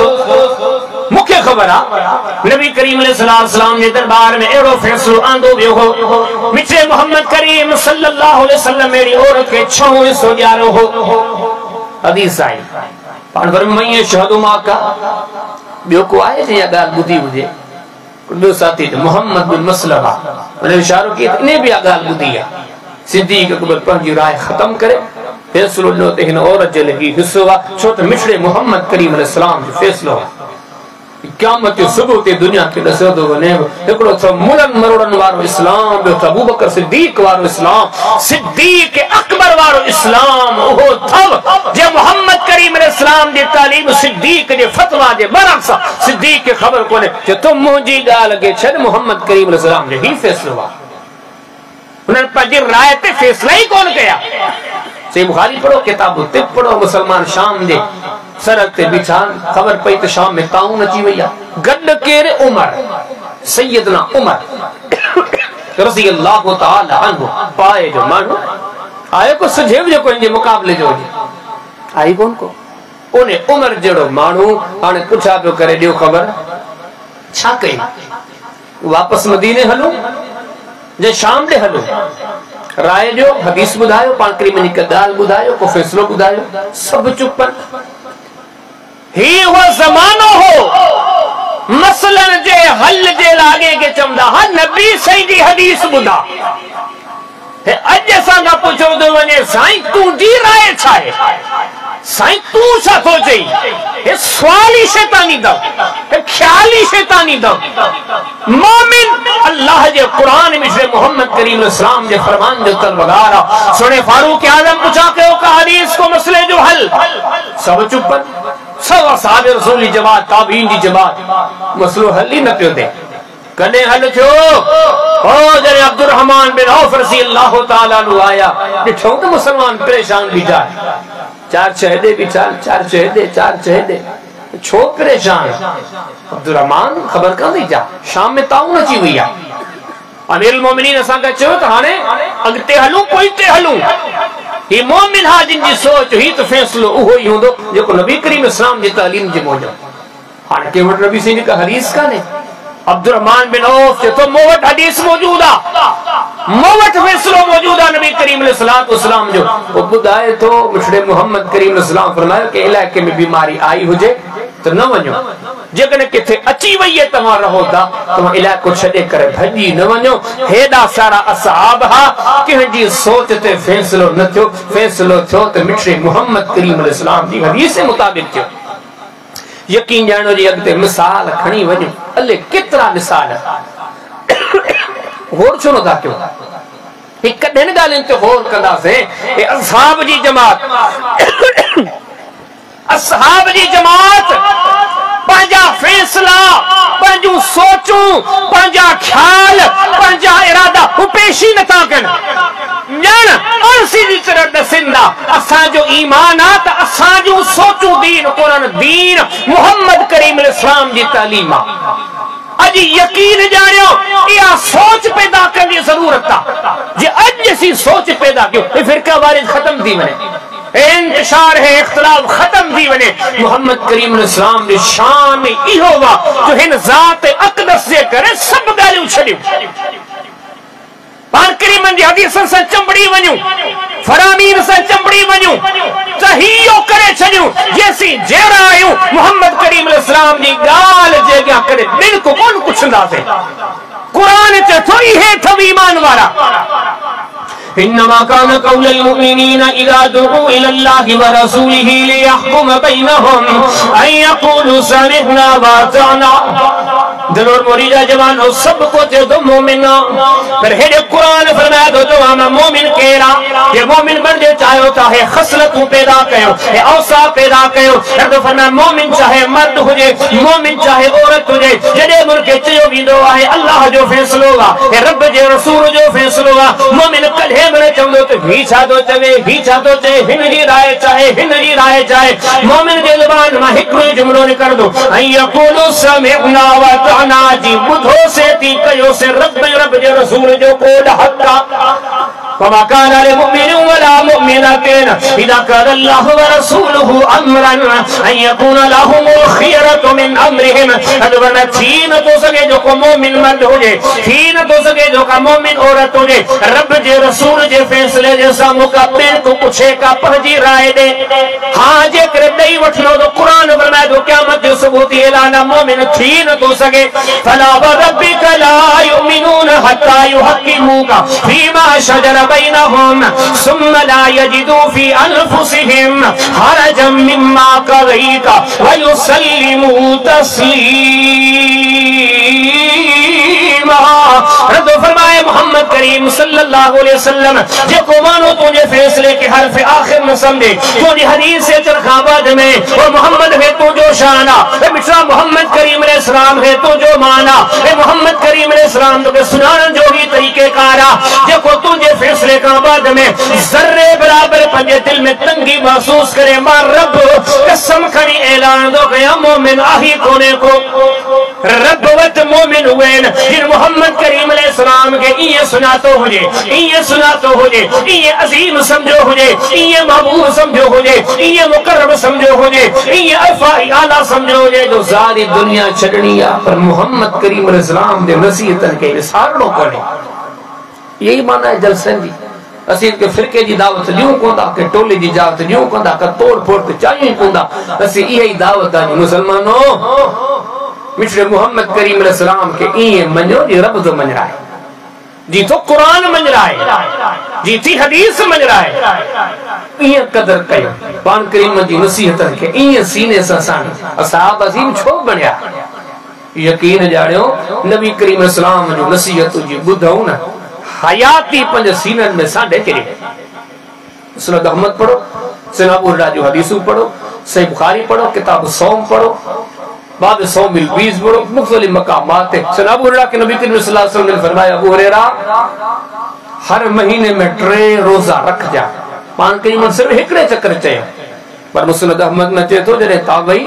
मुख्य खबर आ नबी करीम अलैहिस्सलाम ने दरबार में एरो फैसलो आंदो वियो हो मिठे मोहम्मद करीम सल्लल्लाहु अलैहि वसल्लम मेरी औरत के छो हिस्सो ॾियारो हो हदीस आई पाण फरमाइए शहदु मा का ॿियो को आहे जे ॻाल्हि ॿुधी हुजे ॿियो साथी मोहम्मद बिन मसलमा उन इशारो कयो इन बि ॻाल्हि ॿुधी आहे सिद्दीक अकबर पंहिंजी राय ख़त्म करे फैसलो ॾिनो त हिन औरत जे लाइ हिस्सो आहे छो त मिठड़े मोहम्मद करीम अलैहिस्सलाम जो फैसलो आहे क़यामत जो सुबुह ते दुनिया खे ॾसियो थो वञे हिकिड़ो अथव मुड़नि मरोड़नि वारो इस्लाम ॿियो अथव अबू बकर सिद्दीक वारो इस्लाम सिद्दीक अकबर वारो इस्लाम उहो अथव जे मोहम्मद करीम अलैहिस्सलाम जी तालीम सिद्दीक जे फतवा जे बरअक्स सिद्दीक खे ख़बर कोन्हे जे तूं मुंहिंजी ॻाल्हि खे छॾ मोहम्मद करीम अलैहिस्सलाम जो ही फैसलो आहे उन्हनि पंहिंजी राय ते फैसला ई कोन कया सही बुखारी पढ़ो किताब तिब पढ़ो मुसलमान शाम जे सरहद ते बिठा खबर पई त शाम में ताऊन अची वई आहे गॾु केरु उमर सैयदना उमर रज़ियल्लाहु ताला अन्हु पाए जो माण्हू आयो को सुझे जेको इनजे मुक़ाबले जो हुजे आई कोन को उन उमर जहिड़ो माण्हू हाणे पुछा पियो करे ॾियो ख़बर छा कई वापसि मदीने हलूं जे शाम ॾे हलूं राय जो हदीस बुधायो पाण करीम जी कदाल बुधायो को फैसलो बुधायो सब चुपन ही वो जमानो हो मसलन जे हल जे लागे के चमदा हा नबी सही जी हदीस बुधा अज असां खां पुछो थो वञे साईं तुंहिंजी राय छा आहे साईं तू छा थो चई हे सवाल ही शैतानी दव हे ख्याल ही शैतानी दव मोमिन अल्लाह जे कुरान में से मोहम्मद करीम इस्लाम जे फरमान जो तलवार सुने फारूक आजम पूछा कयो का हदीस को मसले जो हल सब चुप सब असहाब रसूल जी जमात ताबीन जी जमात मसलो हल ही न पियो थे कने हल थियो ओ जरे अब्दुर्रहमान बिन औफ रज़ी अल्लाह ताला नु आया दिठो तो मुसलमान परेशान भी जा चार शहदे भी चार शहदे छो परेशान अब्दुर्रहमान खबर का दी जा शाम में ताऊन अची हुई आ अमीरुल मोमिनीन असा का चयो त हाने अगते हलूं पोइते हलूं ही मोमिन हा जिन जी सोच ही तो फैसलो उहो ही हुंदो जेको नबी करीम इस्लाम जी तालीम जे मौजो हाने के वट नबी सिंह का हदीस काने अब्दुर्रहमान बिन औफ जो तो मोवट हदीस मौजूद आ मोवट फैसलो मौजूद आ नबी करीम अलैहि सलाम जो वो बुधाए तो मुशरे मोहम्मद करीम अलैहि फरमायो के इलाके में बीमारी आई हुजे तो न वञो जेकने किथे अची वई है तवा रहो था तवा इलाको छडे करे भजी न वञो हेडा सारा असहाब हा किंजी सोच ते फैसलो न थियो फैसलो थियो तो मुशरे मोहम्मद करीम अलैहि जी हदीस के मुताबिक थियो यकीन जानो जी अगते मिसाल खणी वञो अले केतरा मिसाल होर छो था क्यों एक कॾहिं ॻाल्हियुनि ते होर कंदासीं ए असहाब जी जमात पंहिंजा फैसला पंहिंजूं सोचूं पंहिंजा ख्याल पंहिंजा इरादा पेशी नथा कनि ॼण अर्सी जी तरह दसिंदा असांजो ईमान आ त असांजूं सोचूं दीन कुरान दीन मोहम्मद करीम इस्लाम जी तालीम आ अज यकीन जानियो इहा सोच पैदा करने की जरूरत आ जे अज असी सोच पैदा कयो फिरका वारिज खत्म थी वने इंतशार है इख्तिलाफ खत्म थी वने मोहम्मद करीम इस्लाम दी शान में इहो वा जो हिन जात अक़दस जे करे सब गालियूं छडियूं पाण करीम जी हदीसन से चंबड़ी वणियूं फरामीन से चंबड़ी वणियूं तहियो करे छडियूं जेसी जेरा आयूं मोहम्मद करीम इस्लाम जी गाल जे क्या करे दिल को कोन पुछंदासे कुरान ते तो इहे थव ईमान वारा इन्नमा कान कौलुल मुमिनीन इज़ा दुऊ इलल्लाहि व रसूलिहि लियहकुम बैनहुम अन यक़ूलू समिअना व अताना दिलोर मोरीजा जवान सब को जे दो मोमिन पर हेडे कुरान फरमाया दो हम मोमिन केरा ये मोमिन बन जे चाहो चाहे खसलतू पैदा कयो ए औसा पैदा कयो तो फरमाया मोमिन चाहे मर्द हुजे मोमिन चाहे औरत हुजे जडे मुल्क चयो विंदो आहे अल्लाह जो फैसलो आ ए रब जे रसूल जो फैसलो आ मोमिन कढे मने चवंदो तो ही छा तो चवे ही छा तो चए हिन जी राय चाहे मोमिन जे ज़बान मा हिकड़ो जुमलो निकर दो अय यक़ूलु समिअना व अताना जी बुधो से ती कयो से रब जे रसूल जो कोड हक़ फमा कान लिमुमिन वला मुमिनतिन इज़ा कान अल्लाह व रसूलुहु अमरन अन यकून लहुम खियरतु मिन अमरिहिम अदवन थीन तो सके जो को मोमिन मर्द होजे थीन तो सके जो का मोमिन औरत होजे रब जे रसूल जे फैसले जे सामू का बिन को पूछे का पंहिंजी राय दे हां जे करे दई वठनो तो कुरान फरमाए तो क़यामत जो सबूती ऐलान मोमिन थीन तो सके फला व रब्बिक ला युमिनून हत्ता युहक्किमूका फीमा शजर बैनहुम सुम्मा ला यजिदू फी अनफुसिहिम हरजम मिम्मा कज़ैता व युसल्लिमू तस्लीमा रब फरमाए मोहम्मद करीम सल्लल्लाहु अलैहि वसल्लम जे को मानो तुझे फैसले के हर्फ आखिर न समझे तुझे हदीस से चरखाबाद में और मोहम्मद है तो जो शाना ए मित्रा मोहम्मद करीम अलैहि सलाम है तो जो माना ए मोहम्मद करीम अलैहि सलाम तो के सुनान जो ही तरीके कारा जे को तुझे फैसले का बाद में जर्रे बराबर पंजे दिल में तंगी महसूस करे मां रब कसम खड़ी ऐलान दो गया मोमिन आही कोने को रब वत मोमिन हुए जिन मोहम्मद करीम अलैहि सलाम के ये सुना तो हो जे ये अजीम समझो हो जे ये महबूब समझो हो जे ये मुकर्रम समझो हो जे ये अल्फाई आला समझो हो जे जो सारी दुनिया छडनी आ पर मोहम्मद करीम अलैहि सलाम दे नसीहतन के विसारणो कोने यही माना है जलसन जी असीं इनके फिरके जी दावत ॾियूं कोन्हा के टोले जी दावत ॾियूं कोन्हा का तोड़ फोड़ ते चाहियूं कोन्हा असीं इहा ई दावत आहे मुसलमानो मिठड़े मोहम्मद करीम अलैहिस्सलाम के इए मञो जी रब तो मञराए जी तो कुरान मञराए जी थी हदीस मञराए इए कदर कयो पान करीम जी नसीहत के इए सीने सां साण असहाब अज़ीम छो बणिया यकीन जाणियो नबी करीम अलैहिस्सलाम जो नसीहत जी ॿुधऊं न हयाती पंज सीनन में सांडे चढ़ी मुस्नद अहमद पढ़ो सना अबू हुरैरा जो हदीसूं पढ़ो सही बुखारी पढ़ो किताब सौम पढ़ो बाद सौमिल बीज पढ़ो मुख्तलिफ मकामात है सना अबू हुरैरा के नबी करीम सल्लल्लाहु अलैहि वसल्लम ने फरमाया अबू हुरैरा हर महीने में 3 रोजा रख जा पान करीम सिर्फ हिकड़े चक्कर चयो पर मुस्नद अहमद में चए तो जॾहिं ताबई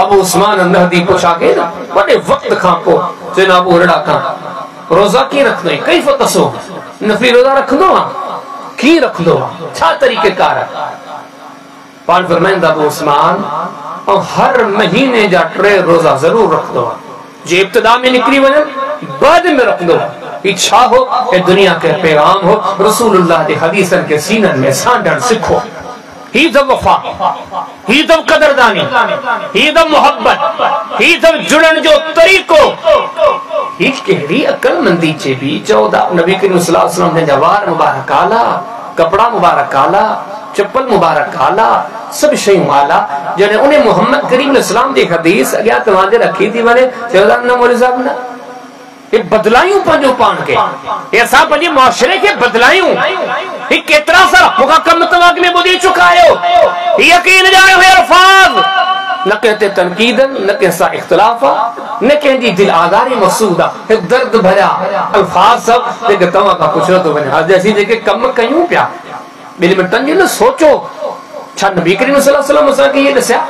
अबू उस्मान नहदी पुछा के बड़े वक्त खां पो सना अबू हुरैरा खां रोजा की रखदो कैफ तसो नफली रोजा रखदो की रखदो छा तरीक़ेकार पान फरमाइंदा अबू उस्मान और हर महीने जा 3 रोजा जरूर रखदो जे इब्तिदा में निकली वने बाद में रखदो इच्छा हो ए दुनिया के पैगाम हो रसूलुल्लाह के हदीसन के सीनन में सांडण सिखो ही जब वफा ही जब कदरदानी ही जब मोहब्बत ही जब जुड़न जो तरीको ही केड़ी अकलमंदी चे भी चौदा नबी करीम सल्लल्लाहु अलैहि वसल्लम ने जवार मुबारक आला कपड़ा मुबारक आला चप्पल मुबारक आला सब शयूं आला जने उन्हें मोहम्मद करीम अलैहिस्सलाम दी हदीस अग्या तवाजे रखी थी वने चौदा न मौलवी साहब ना ये बदलायूं पंजो पान के ये असा पंजे मुआशरे के बदलायूं ये केतरा सा मुका कम तवाग में बुधी चुकायो यकीन जाए हुए अल्फाज न कहते तनकीदन न कहसा इख्तिलाफा न कहती दिल आजारी मसूदा एक दर्द भरा अल्फाज सब लेके तवा का कुछ तो बने आज जैसी जेके कम कयूं प्या दिल में तंज न सोचो छा नबी करीम सल्लल्लाहु अलैहि वसल्लम असा के ये दस्या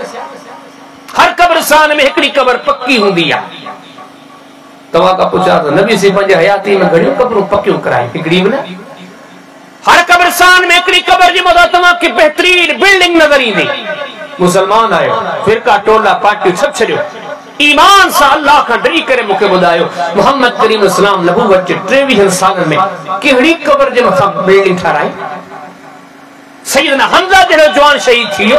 हर कब्रिस्तान में एकड़ी कब्र पक्की हुंदी आ तवा का पूछा तो नबी से पंजे हयाती में घड़ियों कब्रों पक्कियों कराई हिकड़ी में हर कब्रिस्तान में एकड़ी कब्र जी मदा तवा की बेहतरीन बिल्डिंग नजर ईंदी मुसलमान आयो फिरका टोला पार्टी सब छड़ियो ईमान सा अल्लाह का डरी करे मुके बुधायो मोहम्मद करीम इस्लाम नबूवत के 23 सालन में केड़ी कब्र जे मथा बिल्डिंग ठाराई सैयदना हमजा जड़ो जवान शहीद थियो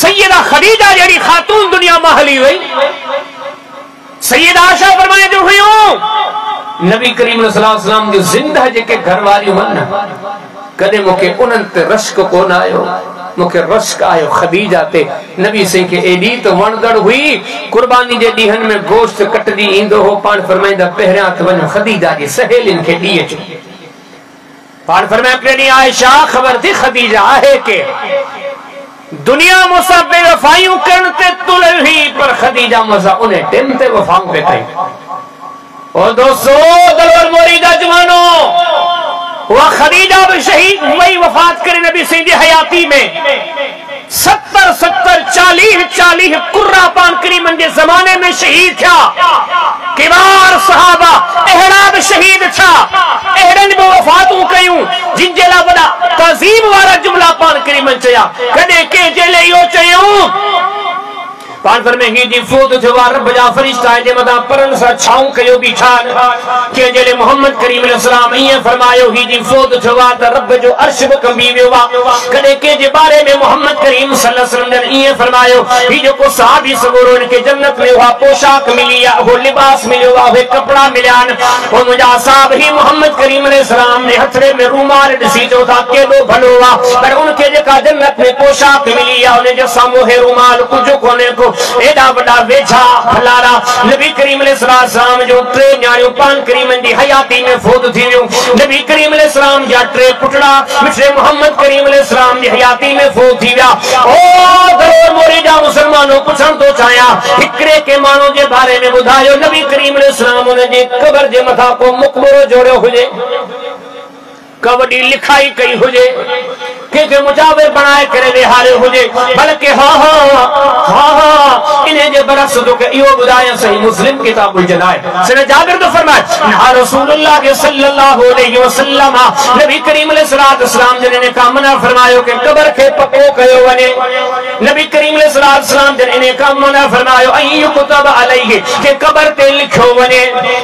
सैयदा खदीजा जड़ी खातून दुनिया में हली वई सैयदा आशा फरमाए जो हुयो नबी करीम सल्लल्लाहु अलैहि वसल्लम जो जिंदा जेके घर वारियूं मन कदे मुके उनन ते रश्क कोन आयो मुके रश्क आयो खदीजा ते नबी से के एडी तो वणदड़ हुई कुर्बानी जे दीहन में गोश्त कटदी इंदो हो पान फरमाइंदा पहरिया त वण खदीजा जी सहेलिन के दी अचो पान फरमाया प्रेणी आयशा खबर थी खदीजा है के दुनिया मुसा बेवफाइयों करते तुल ही पर खदीजा मसा उन्हें टिम ते वफाओं पे कई और दोस्तों दलवर मोरीदा जवानो वह खदीजा भी शहीद हुई वफात करे नबी से हयाती में 70-40 कुर्रा पान करीमन के जमाने में शहीद था किबार सहाबा एहड़ा भी शहीद था एहड़न भी वफातूं कयूं जिन जेला बड़ा तज़ीम वाला जुमला पान करीमन चया कदे के जेले यो चयूं पान पर में ही जी फौत थवा रब जा फरिश्ता जे मदा परन सा छाऊं कयो बीठान के जेले मोहम्मद करीम अलैहिस्सलाम ये फरमायो ही जी फौत थवा त रब जो अर्श ब कंबी वियो कदे के जे बारे में मोहम्मद करीम सल्लल्लाहु अलैहि वसल्लम ने ये फरमायो ही जो को सहाबी सगोरो इनके जन्नत में हुआ पोशाक मिली या वो लिबास मिलो वे कपड़ा मिलान और मुजा साहब ही मोहम्मद करीम अलैहिस्सलाम ने हथड़े में रुमाल दसी जो था के दो भलोवा पर उनके जे का जन्नत में पोशाक मिली या उन्हें जो सामो है रुमाल कुछ कोने को एडा बड़ा वेझा फलारा नबी करीम अलैहिस्सलाम जो 3 न्याणियों पान करीम दी हयाती में फौत थी वियो नबी करीम अलैहिस्सलाम जा 3 पुटड़ा मिठड़े मोहम्मद करीम अलैहिस्सलाम दी हयाती में फौत थी विया ओ दरोर मोरीदा मुसलमानों पुछण तो चाया हिकड़े के मानो जे बारे में बुधायो नबी करीम अलैहिस्सलाम ने जे कब्र जे मथा को मुकबरो जोड़ो हुजे कबड्डी लिखाई कई हुजे के मुजाविर बनाए करे विहारे हुजे बल्कि हाँ इन्हें जे बरस तो के यो बुधाया सही मुस्लिम किताबुल जनाए सने जाबिर तो फरमाए ना रसूलुल्लाह के सल्लल्लाहु अलैहि वसल्लम नबी करीम अलैहि सलाम ने कामना फरमायो के कब्र के पको कयो वने नबी करीम अलैहिस्सलाम जन इन्हें काम मना फरमायो अय्यु कुतब अलैहि के कब्र ते लिखो वने।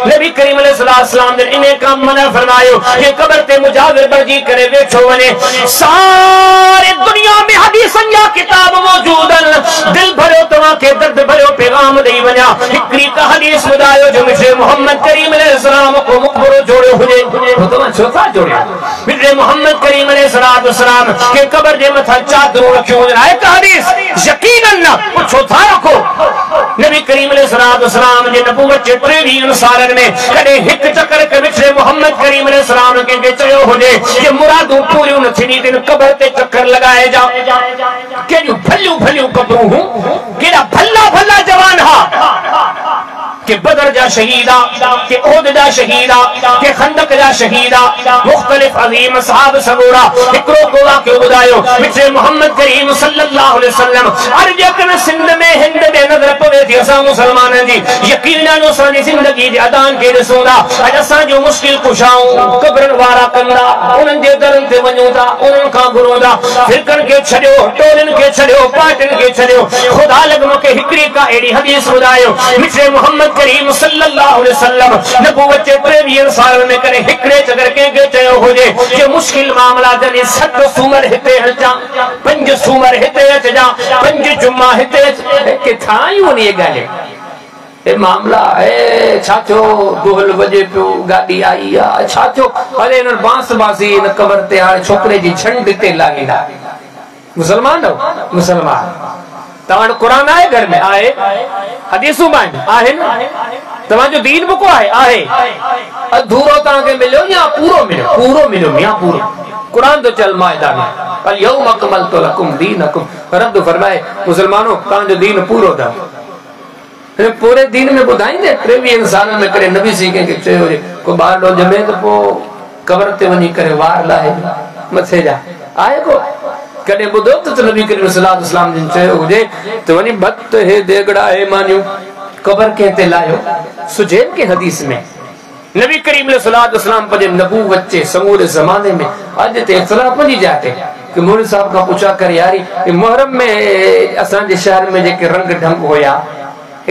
नबी करीम अलैहिस्सलाम जन इन्हें काम मना फरमायो के कब्र ते मुजाविर बर्जी करे बैठो वने। सारे दुनिया में हदीसन या किताब मौजूदन, दिल भरो तवा के दर्द भरो पैगाम दई वना। हिकड़ी का हदीस बुधायो जो मिस्टर मोहम्मद करीम अलैहिस्सलाम को मुखबरो जोड़ो हुजे तो छोटा जोड़े मिस्टर मोहम्मद करीम अलैहिस्सलाम के कब्र जे मथा चादर रखियो है का हदीस यकीनन ना पूछो था रखो। नबी करीम अलैहिस्सलाम जे नबूवत जे 23 सालन में कदे हिक चक्कर के मिस्टर मोहम्मद करीम अलैहिस्सलाम के चयो हुजे कि मुरादू पूरी न थी दिन कब्र ते चक्कर लगाए जा केड़ियूं भलियूं भलियूं कब्रूं हूं केड़ा भला भला जवान हा के बदर जा शहीदा के ओहद जा शहीदा के खंदक जा शहीदा मुख्तलिफ अजीम साहब सबूरा एकरो को वाक़ियो बुधायो मिस्टर मोहम्मद करीम सल्लल्लाहु अलैहि वसल्लम अर्ज कन सिंध में हिंद दे नजर पवे थी असा मुसलमान जी यकीनन असानी जिंदगी दे अदान के रसूला अज असा जो मुश्किल कुशाऊं कब्रन वारा कंदा उनन दे दरन ते वणोदा उनन का गुरोदा फिरकन के छड़ियो टोलन के छड़ियो पाटन के छड़ियो खुदा लग मके हिकड़ी का एडी हदीस बुधायो मिस्टर मोहम्मद करीम सल्लल्लाहु अलैहि वसल्लम नबूवत जे 23 साल में करे हिकड़े चगर के चयो होजे जे मुश्किल मामला जने 7 सूमर हिते हचा 5 सूमर हिते हचा 5 जुम्मा हिते के थाई होनी गाले ए मामला ए छाचो दोहल बजे पियो गाड़ी आई आ छाचो अरे न बांस बासी न कबर ते हां छोकरे जी छंड ते लागीदा मुसलमान हो मुसलमान तवान कुरान आए घर में आए हदीसू में आहे न तवान जो दीन बुको आहे अधूरो ता के मिलो या पूरो मिलो मियां पूरो कुरान तो चल मायदा में अल यौम अकमलतु लकुम दीनकुम रब फरमाए मुसलमानों ता जो दीन पूरो दा पूरे दीन में बुधाइंदे 23 साल में करे नबी सी के चयो को बार लो जमे तो पो कब्र ते वनी करे वार लाए मथे जा आए को कदे बुधो तो नबी करीम सल्लल्लाहु अलैहि वसल्लम जिन चयो हुजे तो वनी भक्त है देगड़ा है मानियो कब्र कहते लायो सुजैन के हदीस में नबी करीम सल्लल्लाहु अलैहि वसल्लम पर नबूवत के समूरे जमाने में आज ते इख्तिलाफ नहीं जाते कि मौलवी साहब का पूछा कर यारी मुहर्रम में असान जे शहर में जे के रंग ढंग होया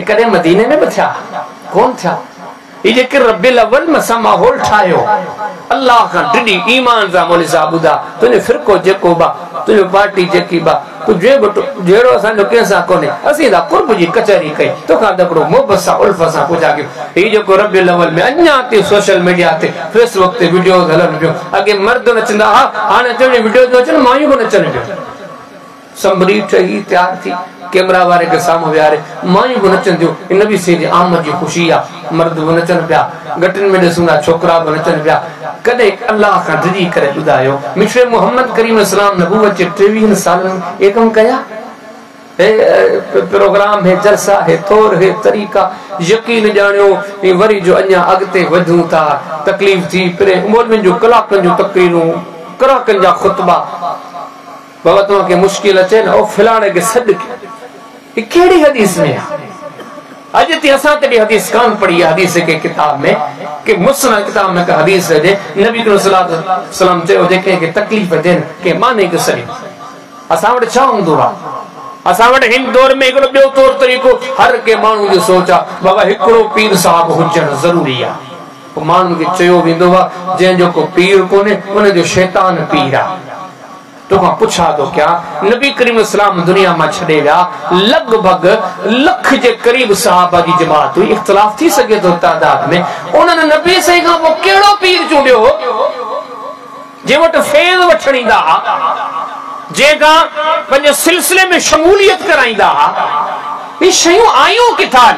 कदे मदीने में बथा कौन था ये जे के रब्बिल अव्वल मसा माहौल ठायो अल्लाह का डिडी ईमान जा मौलवी साहब बुदा तुने फिरको जेको बा तुने पार्टी जेकी बा तू जे बटो जेरो असा जो केसा कोने असी दा कुर्ब जी कचहरी कई तो का दकड़ो मोहब्बत सा उल्फा सा पूछा के ये जो को रब्बिल अव्वल में अन्या ते सोशल मीडिया ते फेसबुक ते वीडियोस हलन पियो अगे मर्द नचंदा हा हाने ते वीडियोस नचन मायू को नचन पियो संभरी ठही तैयार थी कैमरा वाले के सामने व्यारे मायू को नचन दियो नबी से आमद जी खुशी आ मर्द वो नचन पिया गटन में सुना छोकरा वो नचन पिया कदे अल्लाह का दिली करे बुधायो मिस्टर मोहम्मद करीम सलाम नबूवत के 23 साल में एकम कया प्रोग्राम है जलसा है तौर है तरीका यकीन जानियो वरी जो अन्या अगते वधू था तकलीफ थी परे मौलवी जो कलाकन जो तकरीरूं कलाकन जा खुतबा बाबा तो के मुश्किल अचे ना ओ फिलाने के सद ये केड़ी हदीस में आज ते असा ते हदीस कान पढ़ी हदीस के किताब में कि मुस्लिम किताब में का हदीस है जे नबी सल्लल्लाहु अलैहि वसल्लम चयो देखे के तकलीफ देन के माने के सही असा वट छा हुंदो असा वट हिन दौर में एकड़ो बियो तौर तरीको हर के मानू जो सोचा बाबा एकड़ो पीर साहब हुजण जरूरी आ मानू के चयो विंदो वा जे जो को पीर कोने उन जो शैतान पीर आ तो का पूछा तो क्या नबी करीम सलाम दुनिया में छड़े गया लगभग लख के करीब सहाबा की जमात हुई इख्तिलाफ थी सके तो तादाद में उन्होंने नबी से का वो केड़ो पीर चूंडियो जे वट फैज वठणींदा जेका पंहिंजे सिलसिले में शमूलियत कराईंदा ये शयूं आयूं किथां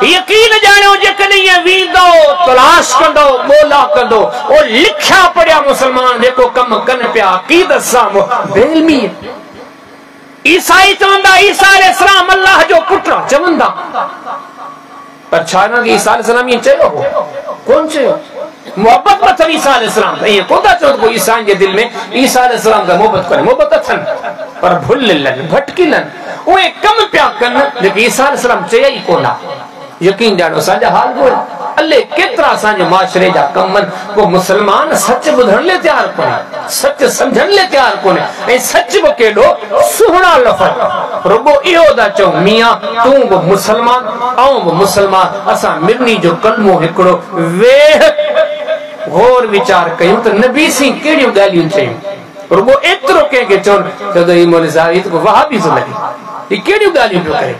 यकीन जानियो जेकॾहिं ये वींदो तलाश कंदो ॿोला कंदो ओ लिखिया पढ़िया मुसलमान जेको कम कन पिया अक़ीदत सां बेइल्मी ईसाई चवंदा ईसा अलैहिस्सलाम अल्लाह जो पुट चवंदा पर छा न ईसा अलैहिस्सलाम ये चयो कौन चयो मोहब्बत अथनि ईसा अलैहिस्सलाम ये कोदा चो कोई ईसा के दिल में ईसा अलैहिस्सलाम का मोहब्बत करे मोहब्बत अथनि पर भुललन भटकिलन ओए कम पिया कन जेके ईसा अलैहिस्सलाम चया ही कोना यकीन जानो साजा हाल को अल्ले केतरा असांजे माशरे जा कमन को मुसलमान सच बुधण ले तैयार कोने, सच समझण ले तैयार कोने। ए सच बो केडो सुहणा लफ़ज़ रुगो इहो दा चो मियां तू बो मुसलमान आऊं बो मुसलमान, असां मिरनी जो कलमो हिकड़ो वेह गौर विचार कयूं त नबी सी केड़ियूं गालियूं चयूं। रुगो एतिरो कंहिंखे चवनि त ही मौलवी साहिब ही त वहाबी थो लॻे, ही केड़ियूं गालियूं पियो करे।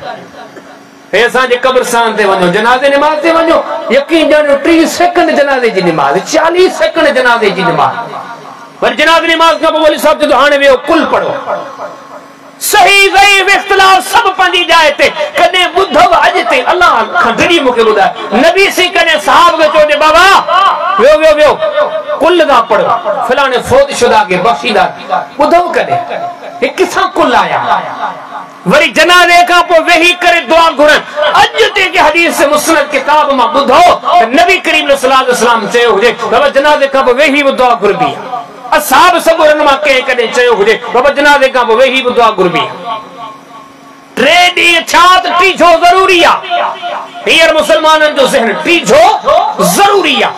हे असांजे कब्रस्तान ते वञो, जनाज़े निमाज़ ते वञो, यकीन ॼाणो 30 सेकंड जनाज़े जी निमाज़, 40 सेकंड जनाज़े जी निमाज़, पर जनाज़े निमाज़ खां पोइ मौलवी साहिब चवंदो हाणे वियो कुल पढ़ो। सही ज़ईफ़ इख्तिलाफ़ सब पंहिंजी जाइ ते। कॾहिं ॿुधव अॼु ताईं अल्लाह खां दिली मूंखे ॿुधाए नबी सी कॾहिं साहब खे चओ बाबा वियो वियो वियो कुल था पढ़ो, फलाणे फौत शुदा के बख्शीदा, ॿुधव कॾहिं हे किथां कुल आया। वरी जनाज़े खां पोइ वेही करे दुआ घुरनि। अॼु ते के हदीस मुस्नद किताब मां ॿुधो त नबी करीम सल्लल्लाहु अलैहि वसल्लम चयो हुजे बाबा जनाज़े खां पोइ वेही बि दुआ घुरबी। असाब सबरन मां कंहिं कॾहिं चयो हुजे बाबा जनाज़े खां पोइ वेही बि दुआ घुरबी। 3 ॾींहं छा त टीझो ज़रूरी आहे। हींअर मुसलमाननि जो ज़हन टीझो ज़रूरी आहे।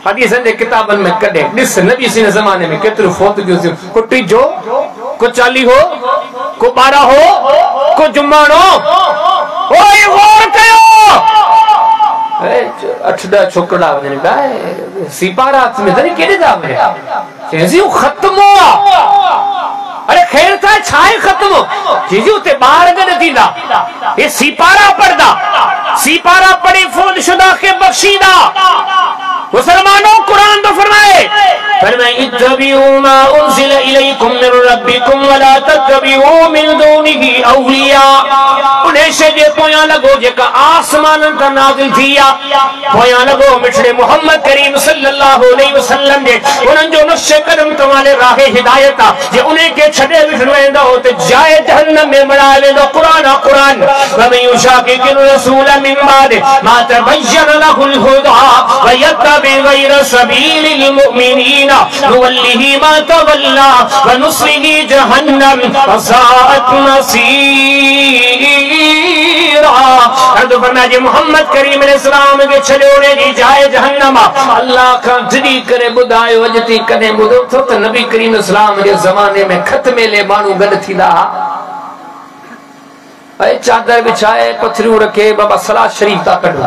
हदीसनि जे किताबनि में कॾहिं ॾिस नबी सी ज़माने में केतिरो फौत थियूं, को टीझो, को 40 हो, को 12 हो, को जुम्माणो। ओए गौर कयो 8-10 छोकरा वञनि पिया सिपारा हथ में तरी केॾे था वञे चइजी ख़त्म हो। अरे ख़ैर था छा आहे ख़त्म जीजू उते ॿार गॾु थींदा, ये सिपारा पढ़दा, सिपारा पढ़ी फौत शुदा के बख्शीदा। मुसलमानों कुरान तो फरमाए इत्तबिऊ मा उनज़िला इलैकुम मिन रब्बिकुम वला तत्तबिऊ मिन दूनिही औलिया। उन्हें शे जे पोयां लगो जेका आसमानन ता नाज़िल थी आ, पोयां लगो मिठड़े मोहम्मद करीम सल्लल्लाहु अलैहि वसल्लम जे उन्हनि जो नक्शे कदम तवाले राहे हिदायत आ। जे उन्हें के छडे विठो वेंदो त जाए जहन्नम में मड़ाए वेंदो। कुरान आ कुरान वमन युशाकिकिर रसूल मिन बाद मा तबय्यन लहुल हुदा व यत्तबि गैर सबीलिल मुमिनीन नुवल्लिही मा तवल्ला व नुस्लिही जहन्नम वसाअत मसीरा। हद फरमाए मोहम्मद करीम अलैहिस्सलाम के छडोने जी जाए जहन्नम। अल्लाह का जिदी करे बुधायो अज ती कने बुधो तो त नबी करीम अलैहिस्सलाम जे ज़माने में खत मेले मानू गड थींदा। अरे चादर बिछाए पथरियूं रखे बाबा सलाह शरीफ ता कढो।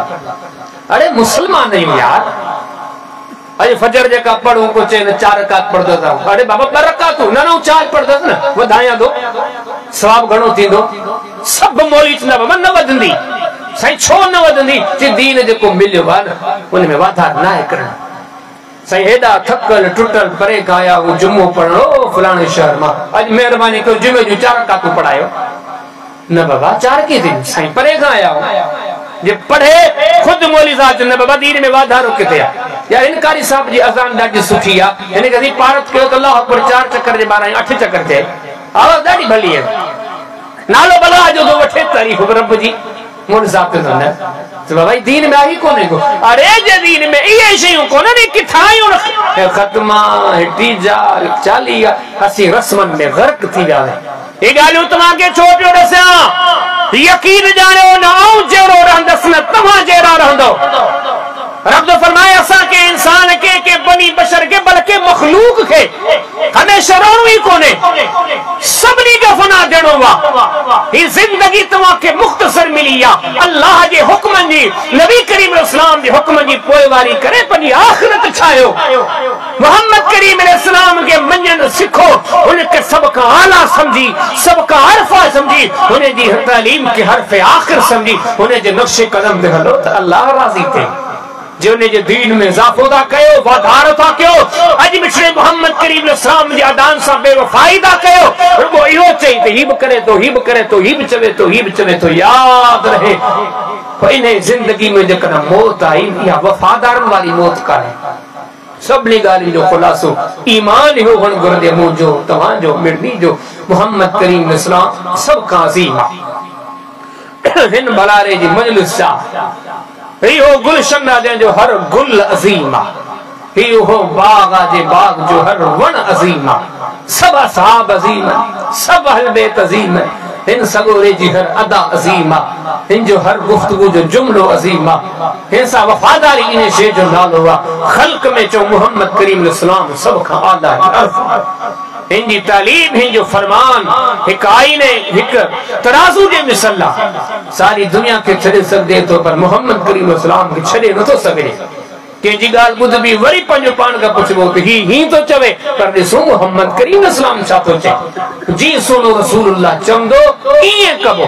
अरे मुसलमान नहीं यार, अरे फजर जेका पढ़ूं को चेन 4 रकात पढ़दो था। अरे बाबा 2 रकातूं न न 4 पढ़दस न वधाया दो सवाब घणो थींदो। सब मौलवी चंदा बाबा न वधंदी साईं छो न वधंदी जे दीन जेको मिलियो आहे न उन में वाधा न आहे करण। साईं हेॾा थकल टुटल परे खाया वो जुमो पढ़ो फलाणे शहर मां अज मेहरबानी कयो जुमे जो 4 रकातूं पढ़ायो न बाबा 4 की थी साईं परे खां आया जे पढ़े खुद मौलवी साहब न बाबा दीन में वाधारो किथे आहे। या इनकारी साहब जी अज़ान ॾाढी सुठी आहे इन करे पारत कयो त अल्लाह अकबर 4 चक्कर जे 12 8 चक्कर थिए आवाज़ ॾाढी भली आहे। नालो भला जो तो वठे तारीफ़ रब जी मौलवी साहब ते बाबा दीन में आई कोने को। अरे जे दीन में ये शयूं कोने ने किथां आयूं खत्मा टीजा 40 असी रस्मन में गर्क थी जावे। ये गालियूं तव्हां के छो पियो दस्यां यकीन जानो न आऊं जहिड़ो रहंदसि न तव्हां जहिड़ा रहंदो। रब तो फरमाए असा के इंसान के बनी बशर के बल्कि मखलूक के हमेशा रहणो ही कोने सबनी का फना ॾियणो वा। ही जिंदगी तव्हां के मुख्तसर मिली आ अल्लाह जे हुक्मन जी नबी करीम इस्लाम जे हुक्म जी पोइवारी करे पंहिंजी आखिरत ठाहियो। मोहम्मद करीम इस्लाम के मञण सिखो, उनके सब का आला समझी सब का अरफा समझी उन जी तालीम के हरफ आखिर समझी उन जे नक्शे कदम ते हलो त अल्लाह राज़ी थे। जो ने दीन में इजाफो था कयो वाधारो था कयो। अज मिठड़े मोहम्मद करीम इस्लाम जी अदान सां बेवफाई था कयो। रुगो इहो चई त ही भी करे तो ही भी करे तो ही भी चवे तो ही भी चवे तो याद रहे इन जिंदगी में जेकॾहिं मौत आई या वफादारन वाली मौत कान्हे। सभिनी ॻाल्हियुनि जो ख़ुलासो ईमान इहो हुअणु घुरिजे मुंहिंजो तव्हांजो मिड़नी जो मोहम्मद करीम इस्लाम सब खां अज़ीम आहे। हिन भलारे जी मजलिस इहो गुलशन आहे जो हर गुल अज़ीम आहे। इहो बाग आहे जे बाग जो हर वण अज़ीम आहे। सब असहाब अज़ीम आहिनि, सब अहल बैत अज़ीम आहिनि। हिन सगोरे जी हर अदा अजीमा, हिन जो हर गुफ्तगू जो जुमलो अजीमा, हिन सा वफादारी इन शे जो नालो आ। खल्क में चो मोहम्मद करीम इस्लाम सब का आला है। हिन जी तालीम, हिन जो फरमान एक आईने, एक तराजू जे मिसला सारी दुनिया के छड़े सकदे तो, पर मोहम्मद करीम इस्लाम के छड़े न तो सके। के जी गाल बुध भी वरी पंजो पान का पुछबो कि ही तो चवे, पर ॾिसो मोहम्मद करीम इस्लाम छा तो चए। जी सुनो रसूलुल्लाह चंदो इए कबो,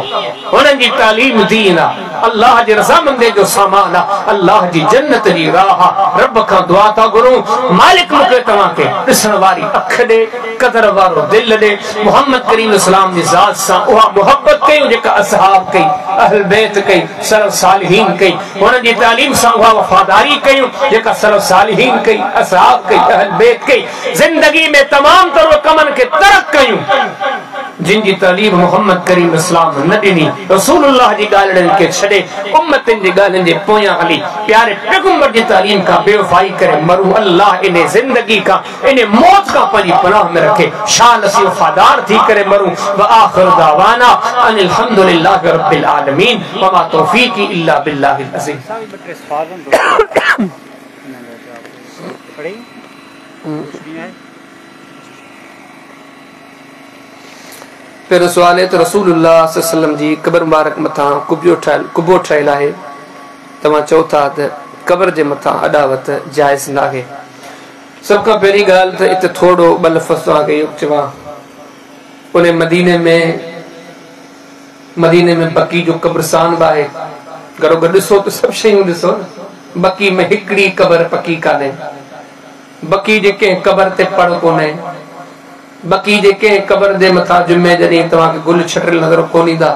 उन्हनि जी तालीम दीन आ, अल्लाह जे रज़ामंदे जो सामान आ, अल्लाह जी जन्नत जी राह आ। रब का दुआ था गुरु मालिक मुके तवा के ॾिसण वारी अख दे, कदर वारो दिल दे, मोहम्मद करीम इस्लाम जी ज़ात सा उहा मोहब्बत कयो जेका असहाब कई, अहल बैत कई, सलफ सालिहीन कई। उन्हनि जी तालीम सा उहा वफादारी कयो जेका सलफ सालिहीन कई, असहाब कई, अहल बैत कई। जिंदगी में तमाम तर कमन के तरक कयूं जिन जी तालीम मोहम्मद करीम इस्लाम न ॾिनी। रसूलुल्लाह जी ॻाल्हियुनि खे छॾे उम्मतनि जी ॻाल्हियुनि जे पोयां हली प्यारे पैगंबर जी तालीम का बेवफाई करे मरू। अल्लाह इन जिंदगी का, इन मौत का पंहिंजी पनाह में रखे। शान असी वफादार थी करे मरू। व आखिर दावाना अनिल हम्दुलिल्लाहि रब्बिल आलमीन व मा तौफीकी इल्ला बिल्लाहिल अज़ीम। फिर सवाल है तो रसूलुल्लाह सल्लल्लाहु अलैहि वसल्लम जी कब्र मुबारक मथा कुबो ठहियल आहे, तव्हां चओ था त कब्र जे मथा अडावत जायज़ न आहे। सब खां पहिरीं ॻाल्हि त इते थोरो ॿ लफ़्ज़ तव्हांखे चवां। उन मदीने में बकी जो कब्रस्तान बि आहे। गॾो गॾु ॾिसो त सभु शयूं ॾिसो न। बकी में हिकिड़ी कब्र पकी कान्हे, बकी जे कंहिं कब्र ते पड़ कोन्हे, बकी जे कंहिं कब्र जे मथा जुमे जॾहिं तव्हांखे गुल छटियल नज़र कोन ईंदा।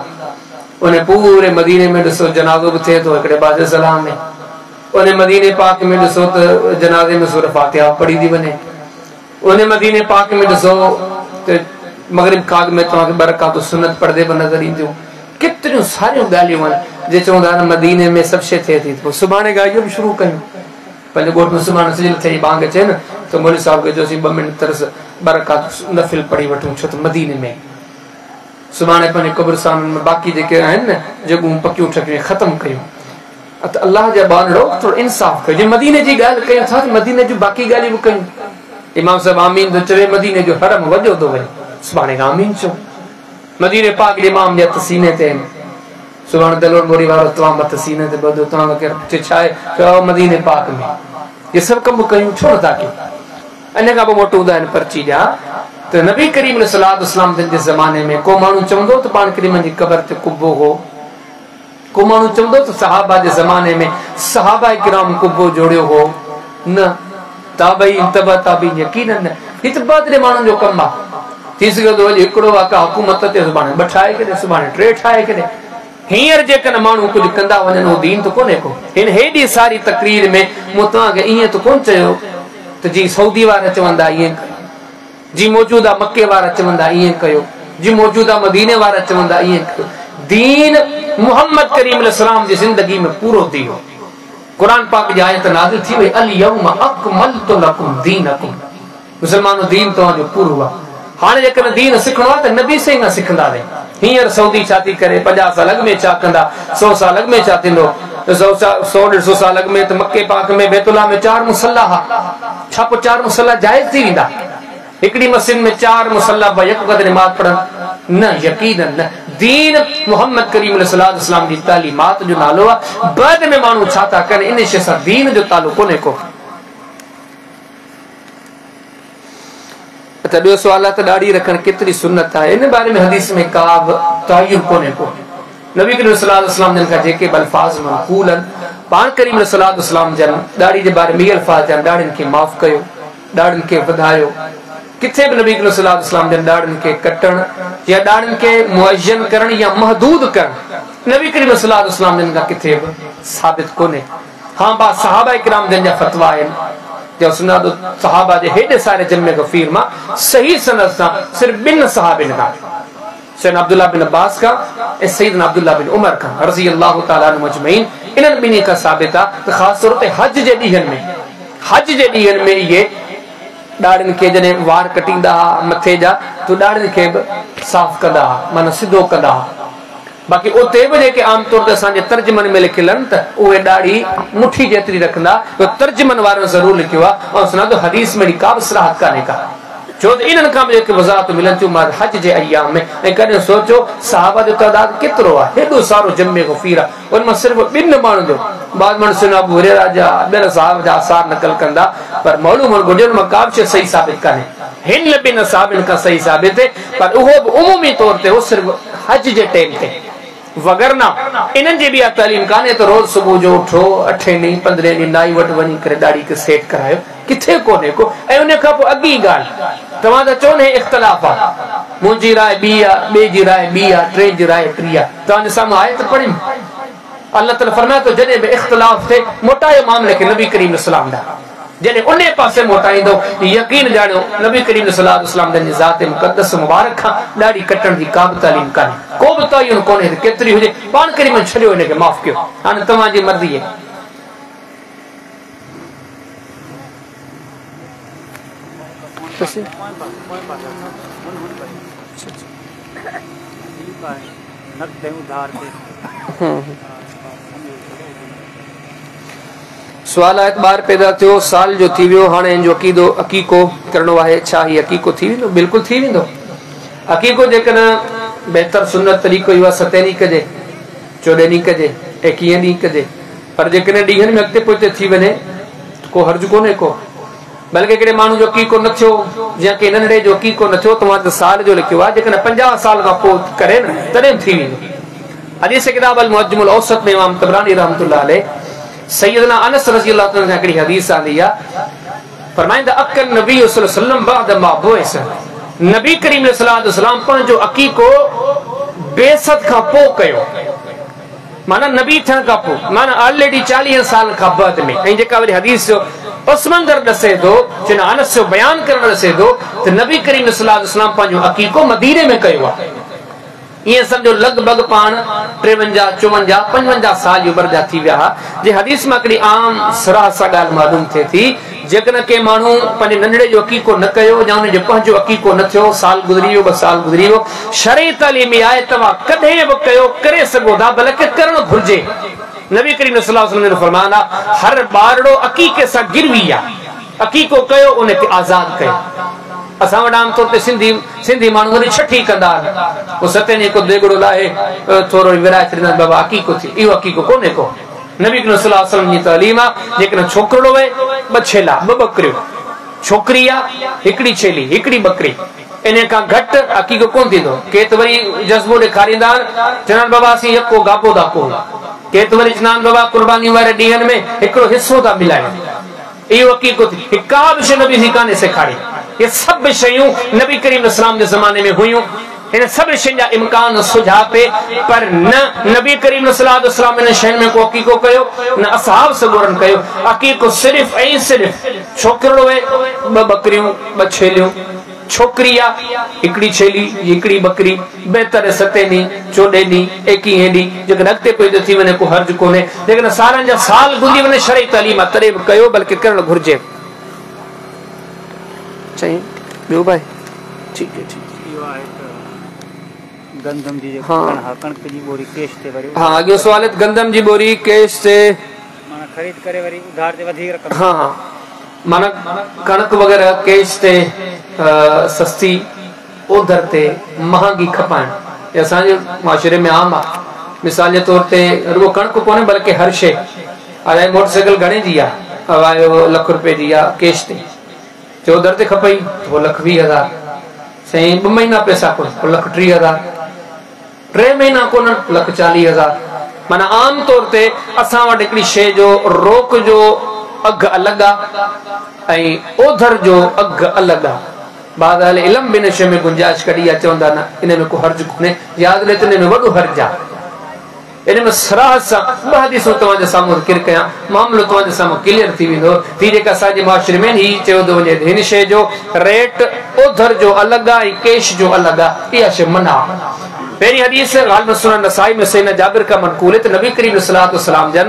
उन पूरे मदीने में ॾिसो जनाज़ो बि थिए थो हिकिड़े बाज़ सलाम में। उन मदीने पाक में ॾिसो त जनाज़े में सूरह फातिहा पढ़ी थी वञे। उन मदीने पाक में ॾिसो त मगरिब खाग में तव्हांखे बरकात सुन्नत पढ़दे बि नज़र ईंदियूं। केतिरियूं सारियूं ॻाल्हियूं आहिनि जे चवंदा आहिनि मदीने में सभु शइ थिए थी। पोइ सुभाणे खां इहो बि शुरू कयूं। पंहिंजे ॻोठ में सुभाणे सिजल थिए बांग अचे न त मौलवी साहिब खे चयोसीं 2 मिंट तरस बरकात नफ़िल पढ़ी वठूं, छो त मदीने में सुभाणे पंहिंजे कब्रस्तान में बाक़ी जेके आहिनि न जॻहूं पकियूं ठकियूं ख़तमु कयूं। त अल्लाह जा बांदड़ो थोरो इंसाफ़ कयो। जे मदीने जी ॻाल्हि कयूं था त मदीने जूं बाक़ी ॻाल्हियूं बि कयूं। इमाम साहिब आमीन थो चवे, मदीने जो हरम वॼो थो वञे, सुभाणे खां आमीन चओ। मदीने पाक जे इमाम जे हथ सीने ते आहिनि। सुभाणे दलोर मोरी वारो तव्हां मत सीने ते ॿधो, तव्हांखे छा आहे चओ मदीने पाक में ये सभु कम कयूं, छो नथा कयूं। इन खां पोइ मोटो उदाहरण पर्ची ॾियां त नबी करीम सल्लल्लाहु अलैहि वसल्लम जे ज़माने में को माण्हू चवंदो त पाण करीम जी क़बर ते कुबो हो, को माण्हू चवंदो त सहाबा जे ज़माने में सहाबा किराम कुबो जोड़ियो हो, न ताबईन तबा ताबईन यकीनन न। ही त बदिले माण्हुनि जो कमु आहे। थी सघे थो अॼु हिकिड़ो वाक़ा हुकूमत ते सुभाणे 2 ठाहे करे, सुभाणे 3 ठाहे करे। हींअर जेकॾहिं माण्हू कुझु कंदा वञनि उहो दीन त कोन्हे को। हिन हेॾी सारी तकरीर में मूं तव्हांखे ईअं त कोन चयो त जी सऊदी वारा चवंदा ईअं कयो, जी मौजूदा मके वारा चवंदा ईअं कयो, जी मौजूदा मदीने वारा चवंदा ईअं कयो। दीन मोहम्मद करीम अलैहिस्सलाम जी ज़िंदगी में पूरो थी वियो। कुरान पाक जी आयत नाज़िल थी वई, अल यौम अकमलतु लकुम दीनकुम। मुसलमानो दीन तव्हांजो पूरो आहे। हाणे जेकॾहिं दीन सिखणो आहे त नबी से खां सिखंदासीं। हींअर सऊदी छा थी करे 50 साल अॻु में छा कंदा, 100 साल अॻु में छा थींदो, 100-150 साल अॻु में त मके पाक में बैतुल्लाह में 4 मुसल्ला हुआ। छा पोइ 4 मुसल्ला जाइज़ थी वेंदा? हिकिड़ी मस्जिद में 4 मुसल्ला यक वक़्त नमाज़ पढ़नि? न, यकीनन न। दीन मोहम्मद करीम सल्लल्लाहु अलैहि वसल्लम जी तालीमात जो नालो आहे। बाद में माण्हू छा था कनि, इन शइ सां दीन जो तालुक़ कोन्हे को। त ॿियो सुवाल आहे त ॾाढ़ी रखणु केतिरी सुन्नत आहे। इन बारे में हदीस में का बि तयन कोन्हे को। नबी करीम सल्लल्लाहु अलैहि वसल्लम जन खां जेके अल्फाज़ मनक़ूल आहिनि, पाण करीम सल्लल्लाहु अलैहि वसल्लम जन ॾाढ़ी जे बारे में इहे अल्फाज़ आहिनि, ॾाढ़ियुनि खे माफ़ कयो, ॾाढ़ियुनि खे वधायो। किथे बि नबी करीम सल्लल्लाहु अलैहि वसल्लम जन ॾाढ़ियुनि खे कटणु या ॾाढ़ियुनि खे मुअय्यन करणु या महदूद करणु नबी करीम सल्लल्लाहु अलैहि वसल्लम जन खां किथे बि साबित कोन्हे। हाँ, बा सहाबा किराम जन जा फतवा आहिनि जो सुन्नत सहाबा जे हेॾे सारे जमे गफीर मां सही सनद सां सिर्फ 2 सहाबिन खां, सैयदना अब्दुल्लाह बिन अब्बास का ऐं सैयदना अब्दुल्लाह बिन उमर का रज़ी अल्लाह तआला अन्हुम अजमईन, इन्हनि ॿिन्ही खां साबित आहे त ख़ासि तौर ते हज जे ॾींहनि में इहे ॾाढ़ियुनि खे जॾहिं वार कटींदा मथे जा त ॾाढ़ियुनि खे बि साफ़ कंदा, माना सिधो कंदा। बाक़ी उते बि जेके आम तौर ते असांजे तर्जुमनि में लिखियल आहिनि त उहे ॾाढी मुठी जेतिरी रखंदा, तर्जुमनि वारनि ज़रूरु लिखियो आहे। ऐं सनादो हदीस में का बि सराहत कान्हे का, छो त इन्हनि खां बि जेके वज़ाहत मिलनि थियूं मां हज जे अयाम में। ऐं कॾहिं सोचो सहाबा जो तइदाद केतिरो आहे, हेॾो सारो जमे गफ़ीर आहे। उन मां सिर्फ़ु 2 माण्हुनि जो बाद माण्हू सुना अबू हुरैरा जा ॿियनि साहब जा आसार नक़ल कंदा, पर मालूम हुअणु घुरिजे मां का बि शइ सही साबित कान्हे। हिन 2 साहिबनि खां सही साबित है, पर उहो बि उमूमी तौर ते उहो सिर्फ़ु हज जे टाइम ते, वगरना इन्हनि जी बि तालीम कान्हे त रोज़ सुबुह जो उठो 8 ॾींहं 15 ॾींहं नाई वटि वञी करे ॾाढी खे सेट करायो, किथे कोन्हे को। ऐं उन खां पोइ अॻी ॻाल्हि तव्हां त चओ न इख़्तिलाफ़ आहे, मुंहिंजी राय ॿी आहे, ॿिए जी राय ॿी आहे, टे जी राय टी आहे। तव्हांजे साम्हूं आहे त पढ़ियूं, अल्लाह ताला फरमाए थो जॾहिं बि इख़्तिलाफ़ थिए मोटायो मामले खे नबी करीम सलाम ॾांहुं, जॾहिं उन पासे मोटाईंदो यकीन ॼाणियो नबी करीम सल्लल्लाहु अलैहि वसल्लम जी ज़ात मुक़द्दस मुबारक खां ॾाढी कटण जी का बि तालीम कान्हे, को बि तयन कोन्हे, केतिरी हुजे पाण करीम छॾियो, हिनखे माफ़ कयो, हाणे तव्हांजी मर्ज़ी आहे। सवाल आहे ॿार पैदा थियो, साल जो थी वियो, हाणे जो अकीको करणो आहे, छा ही अकीको थी वेंदो? बिल्कुलु थी वेंदो। अकीको जेकॾहिं बहितर सुन्नत तरीक़ो इहो आहे 7 ॾींहं कजे, 14 ॾींहं कजे, 21 ॾींहं कजे, पर जेकॾहिं ॾींहंनि में अॻिते पोइते थी वञे को हर्ज कोन्हे को। बल्कि हिकिड़े माण्हू जो अकीको न थियो, जंहिंखे नंढड़े जो अकीको न थियो, तव्हां त साल जो लिखियो आहे, जेकॾहिं 50 साल खां पोइ करे न तॾहिं थी वेंदो। हदीस किताब अल मुअज्जमुल औसत में इमाम तबरानी रहमतुल्लाह अलैह सैयदना अनस रज़ी अल्लाह ताला हिकिड़ी हदीस आंदी आहे, फरमाईंदा अकन नबी सल्लल्लाहु अलैहि वसल्लम बाद मा बुइस, नबी करीम सल्लल्लाहु अलैहि वसल्लम पंहिंजो अकीको बेसत खां पोइ कयो, माना नबी थियण खां पोइ, माना ऑलरेडी 40 साल खां बाद में। ऐं जेका वरी हदीस जो पस मंज़र ॾसे थो, जिन अनस जो बयान करण ॾसे थो त नबी करीम सल्लल्लाहु अलैहि वसल्लम पंहिंजो अकीको मदीने में कयो आहे। ये समझो लगभग पान 53, 54, 55 साल जी उम्र जा थी विया। जे हदीस में हिकिड़ी आम सराह सां ॻाल्हि मालूम थिए थी, जेकॾहिं के माण्हू पंहिंजे नंढड़े जो अकीको न कयो या हुनजो पंहिंजो अकीको न थियो, साल गुज़री वियो, 2 साल गुज़री वियो, शरई तालीम आहे तव्हां कॾहिं बि कयो, करे सघो था, बल्कि करणु घुर्जे। नबी करीम सल्लल्लाहु अलैहि वसल्लम जो फरमान आहे, हर ॿारड़ो अकीके सां गिरवी आहे, अकीको कयो उनखे आज़ाद कयो। असां वटि आम तौर ते सिंधी माण्हू वरी छठी कंदा आहिनि, पोइ 7 ॾींहं को देगड़ो लाहे थोरो विराए छॾींदा आहिनि, बाबा अकीको थी, इहो अकीको कोन्हे को। नबी करीम सल्लल्लाहु अलैहि वसल्लम जी तालीम आहे, जेकॾहिं छोकिरो वए 2 छेला 2 बकरियूं, छोकिरी आहे 1 छेली 1 बकरी, इन खां घटि अकीको कोन थींदो। के त वरी जज़्बो ॾेखारींदा आहिनि, चवंदा आहिनि बाबा असीं यको गापो था को, के त वरी चवंदा आहिनि बाबा कुर्बानी वारे ॾींहंनि में हिकिड़ो हिसो था मिलायूं, इहो अकीको थी। का बि शइ नबी जी कान्हे सेखारी, ये सभु शयूं नबी करीम इस्लाम जे ज़माने में हुयूं। इन सभु शयुनि जा इम्कान सुझा पे, पर न नबी करीम सल्लल्लाहु अलैहि वसल्लम इन शयुनि में को अकीको कयो, न असहाब सगोरन कयो। अकीको सिर्फ़ ऐं सिर्फ़ छोकिरो है 2 बकरियूं 2 छेलियूं, छोकिरी आहे 1 छेली 1 बकरी, बहितर 7 ॾींहं 14 ॾींहं 21 ॾींहं, जेकॾहिं अॻिते पोइ थी वञे को हर्ज कोन्हे। जेकॾहिं सालनि जा साल गुज़री वञे शरई तालीम आहे तॾहिं बि कयो, बल्कि करणु घुर्जे। चई ॿियो भाई ठीक है, ठीक गंदम जी कणक जी बोरी केश ते वरी। हां अॻियो सवाल है गंदम जी बोरी केश ते माना खरीद करे वरी उधार ते वधीक रकम। हां माना कणक वगैरह केश ते सस्ती उधर ते महंगी खपाइण, ये असांजे माशरे में आम आहे। मिसाल जे तौर ते रुगो कणक कोन्हे बल्कि हर शइ, अलाए मोटरसाइकिल घणे जी आहे, हवायो 1 लख रुपए जी आहे केश ते, चौधर ते खपई वो 1,20,000, साईं 2 महीना पैसा को 1,30,000, 3 महीना को 1,40,000। माना आम तौर ते असां वटि हिकिड़ी शइ जो रोक जो अघ अलॻि आहे ऐं ओधर जो अघ अलॻि आहे। बाद इल्म बि इन शइ में गुंजाइश कढी आहे, चवंदा न इन में को हर्ज कोन्हे, यादि रहे त इन में वॾो हर्ज आहे। इन में सराहत सां 2 हदीसूं तव्हांजे साम्हूं ज़िक्र कयां, मामलो तव्हांजे साम्हूं क्लियर थी वेंदो। थी जेका असांजे मुआशरे में ही चयो थो वञे हिन शइ जो रेट ओधर जो अलॻि आहे ऐं कैश जो अलॻि आहे, इहा शइ मना। पहिरीं हदीस गालिब सुनन नसाई में सैयदना जाबिर का मनकूल है त नबी करीम सल्लल्लाहु अलैहि वसल्लम जन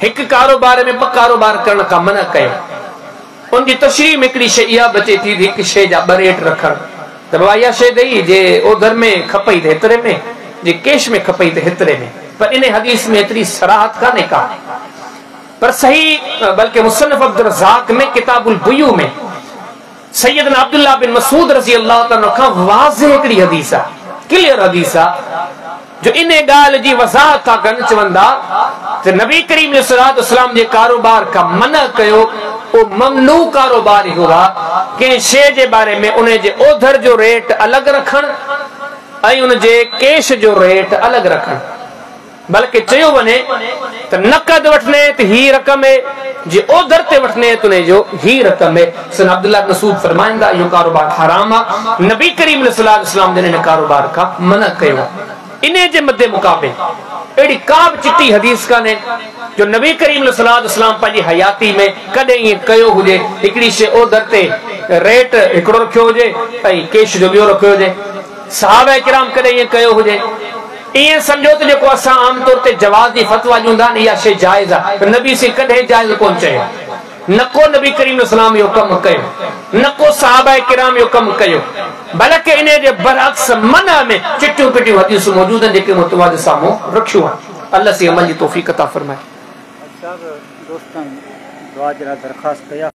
हिकु कारोबार में 2 कारोबार करण का मना कयो। उनकी तशरीह में हिकिड़ी शइ इहा बचे थी, हिकु शइ जा 2 रेट रखण। त बाबा इहा शइ ॾेई जे ओधर में खपई त हेतिरे में, जे केश में खपई त हेतिरे में। पर इन हदीस में एतिरी सराहत कान्हे का, पर सही बल्कि मुसन्नफ अब्दुल रज़ाक में किताबुल बुयू में सैयदना अब्दुल्लाह बिन मसूद रज़ी अल्लाह तआला खां वाज़िह हिकिड़ी हदीस आहे, क्लियर हदीस आहे, जो इन ॻाल्हि जी वज़ाहत था कनि। चवंदा त नबी करीम अलैहि सलाम जे कारोबार का मना कयो, वो ममनू कारोबार ही होगा, कंहिं शइ जे बारे में उन जे ओधर जो रेट अलॻि रखणु ऐं उन जे केश जो रेट अलॻि रखणु। बल्कि चयो वञे त नक़द वठने त ही रक़म है, जे ओधर ते वठने त उन जो ही रक़म है। सन अब्दुल्लाह बिन मसूद फरमाइंदा इहो कारोबार हराम आहे, नबी करीम अलैहि सलाम ने इन कारोबार का मना कयो। इन्हे जे मदे मुकाबले अहिड़ी का बि चिटी हदीस कान्हे जो नबी करीम अलैहि पंहिंजी हयाती में कॾहिं ईअं कयो हुजे, हिकिड़ी शइ ओधर ते रेट हिकिड़ो रखियो हुजे ऐं केश जो ॿियो रखियो हुजे। सहाबा किराम कॾहिं ईअं कयो हुजे? ईअं सम्झो त जेको असां आमतौर ते जवाज़ जी फतवा ॾींदा आहिनि इहा शइ जाइज़ आहे, पर नबी से कॾहिं जाइज़ कोन चयो, न को नबी करीम अलैहि इहो कमु कयो, न को सहाबा किराम इहो कमु कयो, बल्कि इन जे बरअक्स मना में चिटियूं पिटियूं हदीसूं मौजूद आहिनि जेके मुतवाज़ साम्हूं रखियूं आहिनि। अल्लाह से अमल जी तौफ़ीक़ अता फरमाए। दोस्तन दुआ जरा दरख़्वास्त कया।